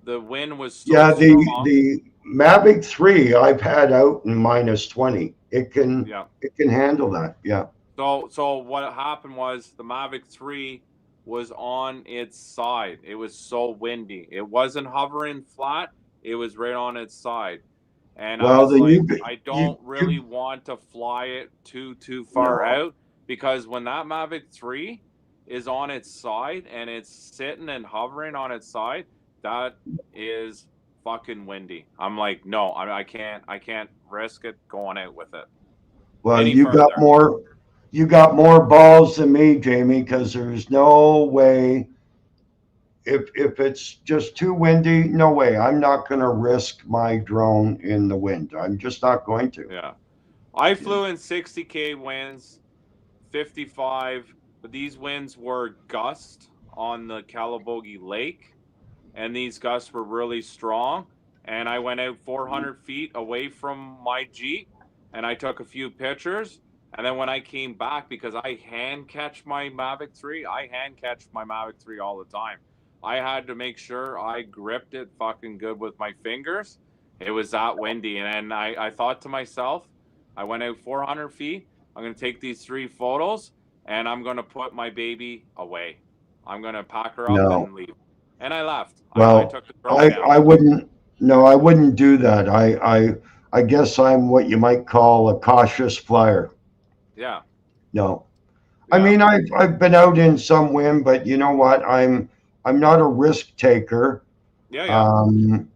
The wind was so Yeah, strong. the Mavic 3 I've had out in -20. Yeah. It can handle that. Yeah. So what happened was the Mavic 3 was on its side. It was so windy. It wasn't hovering flat. It was right on its side. And I Well, was then like, I don't you really want to fly it too far no. out, because when that Mavic 3 is on its side and it's sitting and hovering on its side, that is fucking windy. I'm like, no, I can't risk it going out with it Well, any further. you got more balls than me, Jamie, because there's no way, if it's just too windy, no way. I'm not going to risk my drone in the wind. I'm just not going to. Yeah. I You know? flew in 60K winds, 55, but these winds were gust on the Calabogie Lake, and these gusts were really strong. And I went out 400 feet away from my Jeep, and I took a few pictures. And then when I came back, because I hand catch my Mavic 3, I hand catch my Mavic 3 all the time. I had to make sure I gripped it fucking good with my fingers. It was that windy. And then I thought to myself, I went out 400 feet. I'm going to take these 3 photos, and I'm going to put my baby away. I'm going to pack her up No. and leave. And I left. I Well, took the drone down. I wouldn't. No, I wouldn't do that. I guess I'm what you might call a cautious flyer. Yeah. No. I Yeah. mean, I've been out in some wind, but you know what? I'm not a risk taker. Yeah. Yeah. Um,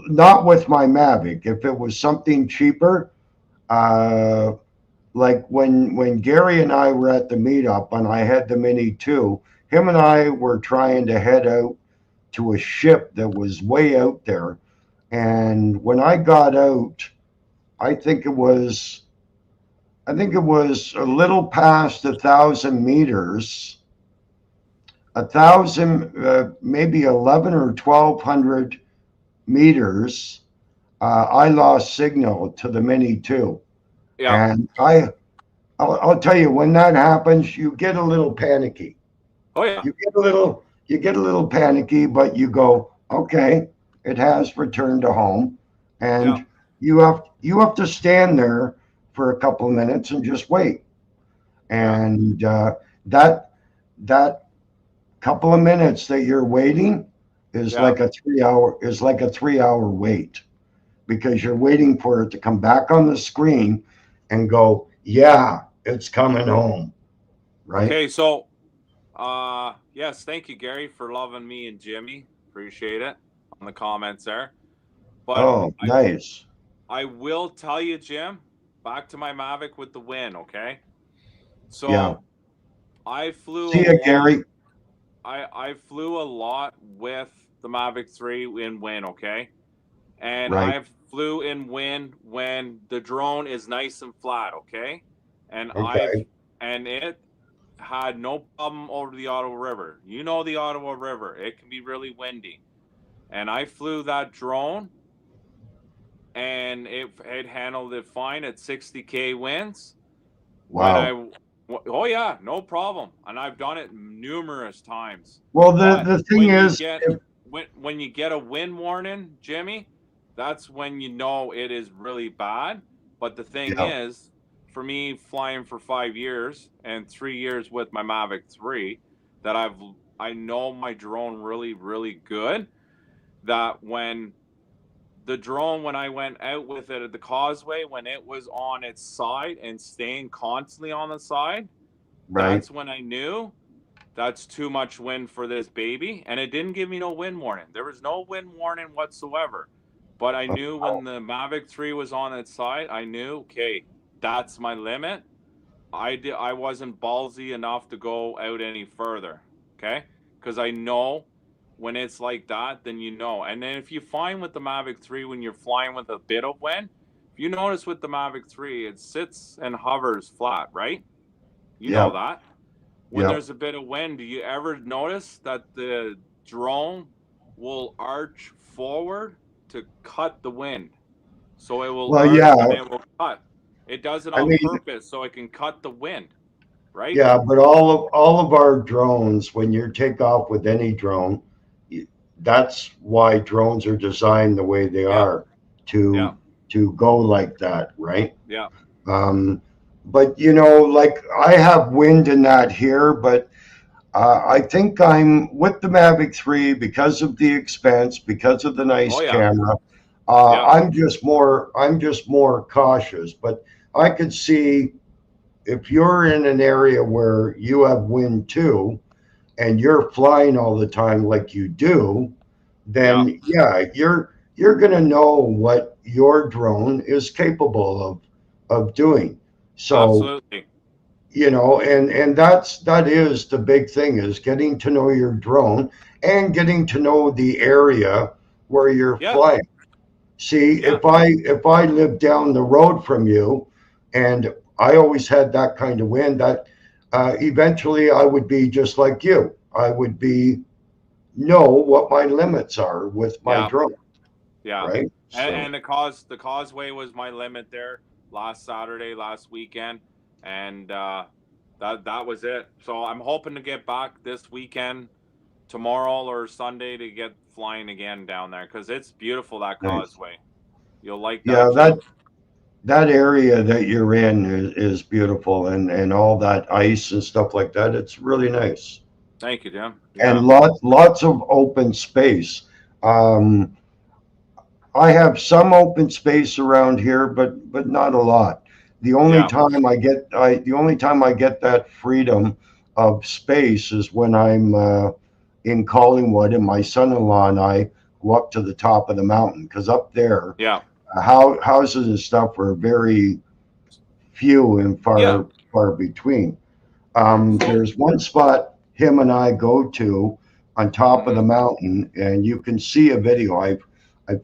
Not with my Mavic. If it was something cheaper, uh, like when Gary and I were at the meetup and I had the Mini 2, him and I were trying to head out to a ship that was way out there. And when I got out, I think it was I think it was a little past 1,000 meters, 1,000, maybe 11 or 1,200 meters. I lost signal to the Mini 2, Yeah. and I'll tell you, when that happens, you get a little panicky. Oh, yeah. You get a little panicky, but you go, okay, it has returned to home, Yeah. and you have to stand there for a couple of minutes and just wait. Yeah. And that that couple of minutes that you're waiting Yeah. is like a 3 hour wait, because you're waiting for it to come back on the screen and go, yeah, it's coming home, right? Okay. So, yes, thank you, Gary, for loving me and Jimmy. Appreciate it on the comments there. But Oh, nice. I will tell you, Jim, back to my Mavic with the win, okay? Yeah. So I flew a See you, lot. Gary. I flew a lot with the Mavic 3 in win, okay? And Right. I flew in win when the drone is nice and flat, okay? And Okay. it had no problem over the Ottawa River. You know the Ottawa River. It can be really windy. And I flew that drone and it handled it fine at 60K winds. Wow. Oh yeah, no problem. And I've done it numerous times. Well, But the thing is, when you get a wind warning, Jimmy, that's when you know it is really bad. But the thing yeah, is, for me flying for 5 years and 3 years with my Mavic 3, that I know my drone really, really good. That when I went out with it at the causeway, when it was on its side and staying constantly on the side, right. that's when I knew that's too much wind for this baby. And it didn't give me no wind warning. There was no wind warning whatsoever. But I knew Oh, when the Mavic 3 was on its side, I knew, okay, that's my limit. I wasn't ballsy enough to go out any further. Okay? Because I know when it's like that, then you know. And then if you find with the Mavic 3 when you're flying with a bit of wind, if you notice with the Mavic 3, it sits and hovers flat, right? You know yeah, that. When yeah. there's a bit of wind, do you ever notice that the drone will arch forward to cut the wind? So it will Well, arch yeah. and it will cut. It does it I on mean, purpose so it can cut the wind, right? yeah, but all of our drones, when you take off with any drone, y- that's why drones are designed the way they Yeah, are yeah, to go like that, right? yeah. Um, but like I have wind in that here, but I think I'm with the Mavic 3 because of the expense, because of the nice Oh yeah, camera. yeah, I'm just more cautious, but I could see if you're in an area where you have wind too and you're flying all the time like you do, yeah. then yeah, you're going to know what your drone is capable of doing. So, Absolutely. and that is the big thing, is getting to know your drone and getting to know the area where you're Yeah, flying. See, yeah, if I live down the road from you, and I always had that kind of wind, that eventually I would be just like you. I would be know what my limits are with my yeah, drone, yeah. right? And, So and the causeway was my limit there last Saturday, last weekend, and that was it. So I'm hoping to get back this weekend, tomorrow or Sunday, to get flying again down there because it's beautiful, that nice. causeway. You'll like Yeah, that, Jim. that area that you're in is beautiful, and all that ice and stuff like that. It's really nice. Thank you, Jim. And Yeah, lots of open space. Um, I have some open space around here, but not a lot. yeah, The only time I get that freedom of space is when I'm in Collingwood, and my son-in-law and I go up to the top of the mountain, because up there, yeah, houses and stuff are very few and yeah. far between. So, There's one spot him and I go to on top of the mhm, mountain, and you can see a video. I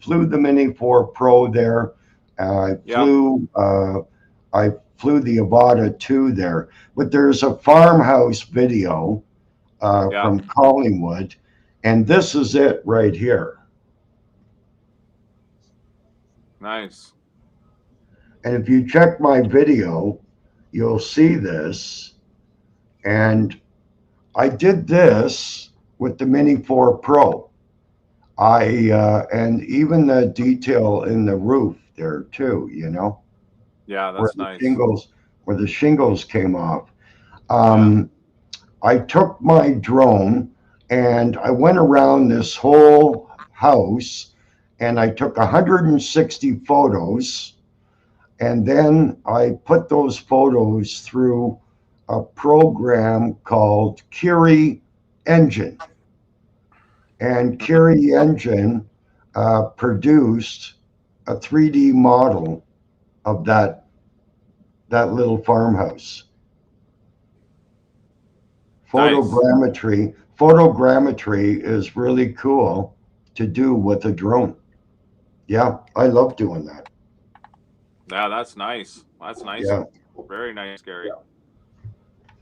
flew the Mini 4 Pro there. I yeah, flew uh, I flew the Avata 2 there. But there's a farmhouse video yeah. from Collingwood, and this is it right here. Nice. And if you check my video, you'll see this. And I did this with the Mini 4 Pro. And even the detail in the roof there too, Yeah, where that's the nice. shingles where the shingles came off. Yeah, Um, I took my drone and I went around this whole house, and I took 160 photos, and then I put those photos through a program called Curie Engine. And mhm, Curie Engine produced a 3D model of that little farmhouse. Nice. Photogrammetry is really cool to do with a drone. Yeah, I love doing that. Yeah, that's nice. That's nice. Yeah. Very nice, Gary.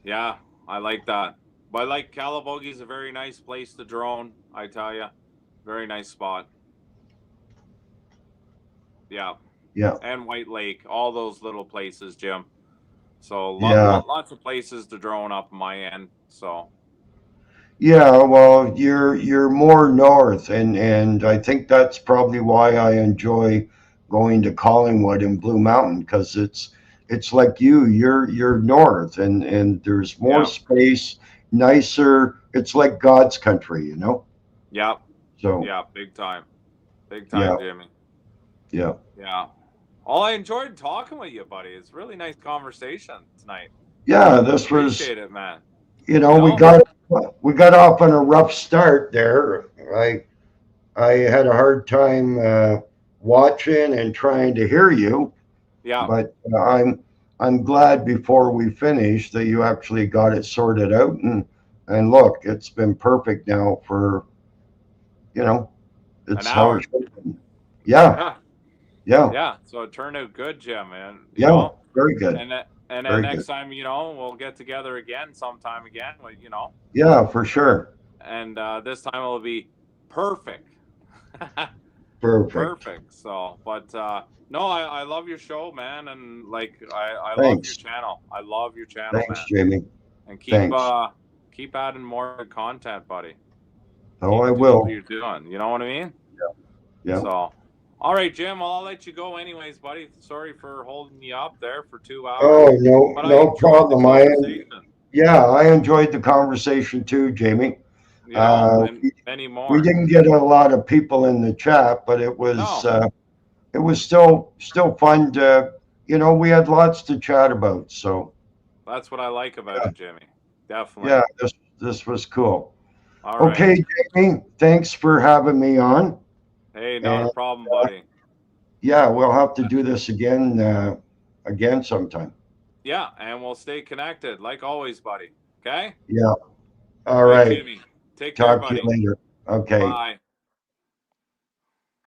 Yeah, I like that. But like Calabogie is a very nice place to drone, I tell you. Very nice spot. Yeah. Yeah. And White Lake, all those little places, Jim. So Yeah. lots of places to drone up my end. So Yeah, well, you're more north, and I think that's probably why I enjoy going to Collingwood and Blue Mountain, because it's like you're north, and there's more yeah, space, nicer. It's like God's country, you know. yeah, So yeah, big time, yeah, Jimmy. yeah, Yeah. Well, I enjoyed talking with you, buddy. It's really nice conversation tonight. yeah. This was, Appreciate it, man. you You know, know? we got off on a rough start there. I had a hard time watching and trying to hear you. Yeah. But I'm glad before we finish that you actually got it sorted out, and look, it's been perfect now for, you know, An it's how it hour. should be. Yeah, Yeah. yeah, Yeah. So it turned out good, Jim, man. You yeah, know? very good, And then very good. next time, we'll get together again sometime again, Yeah, for sure. and this time it'll be perfect. Perfect. Perfect. So, but no, I love your show, man, and like I love your Thanks. channel. I love your channel, Thanks, man. Jamie. And Thanks. keep adding more content, buddy. Oh, I Keep doing what will. you're doing. You know what I mean? Yeah. So, all right, Jim. Well, I'll let you go, anyways, buddy. Sorry for holding you up there for 2 hours, Oh, no, but I no enjoyed the problem. conversation. Yeah, I enjoyed the conversation too, Jamie. Uh, And we, many we more. didn't get a lot of people in the chat, but No, it was still fun to, we had lots to chat about. So that's what I like about yeah, it, Jimmy. Definitely. yeah, this was cool. All right. Okay, Jamie, thanks for having me on. Hey, not a And problem, buddy. yeah, we'll have to do this again sometime. Yeah, and we'll stay connected like always, buddy. Okay? Yeah. All All right, right. Jimmy. Take care, Talk to you buddy. later. Okay. Bye.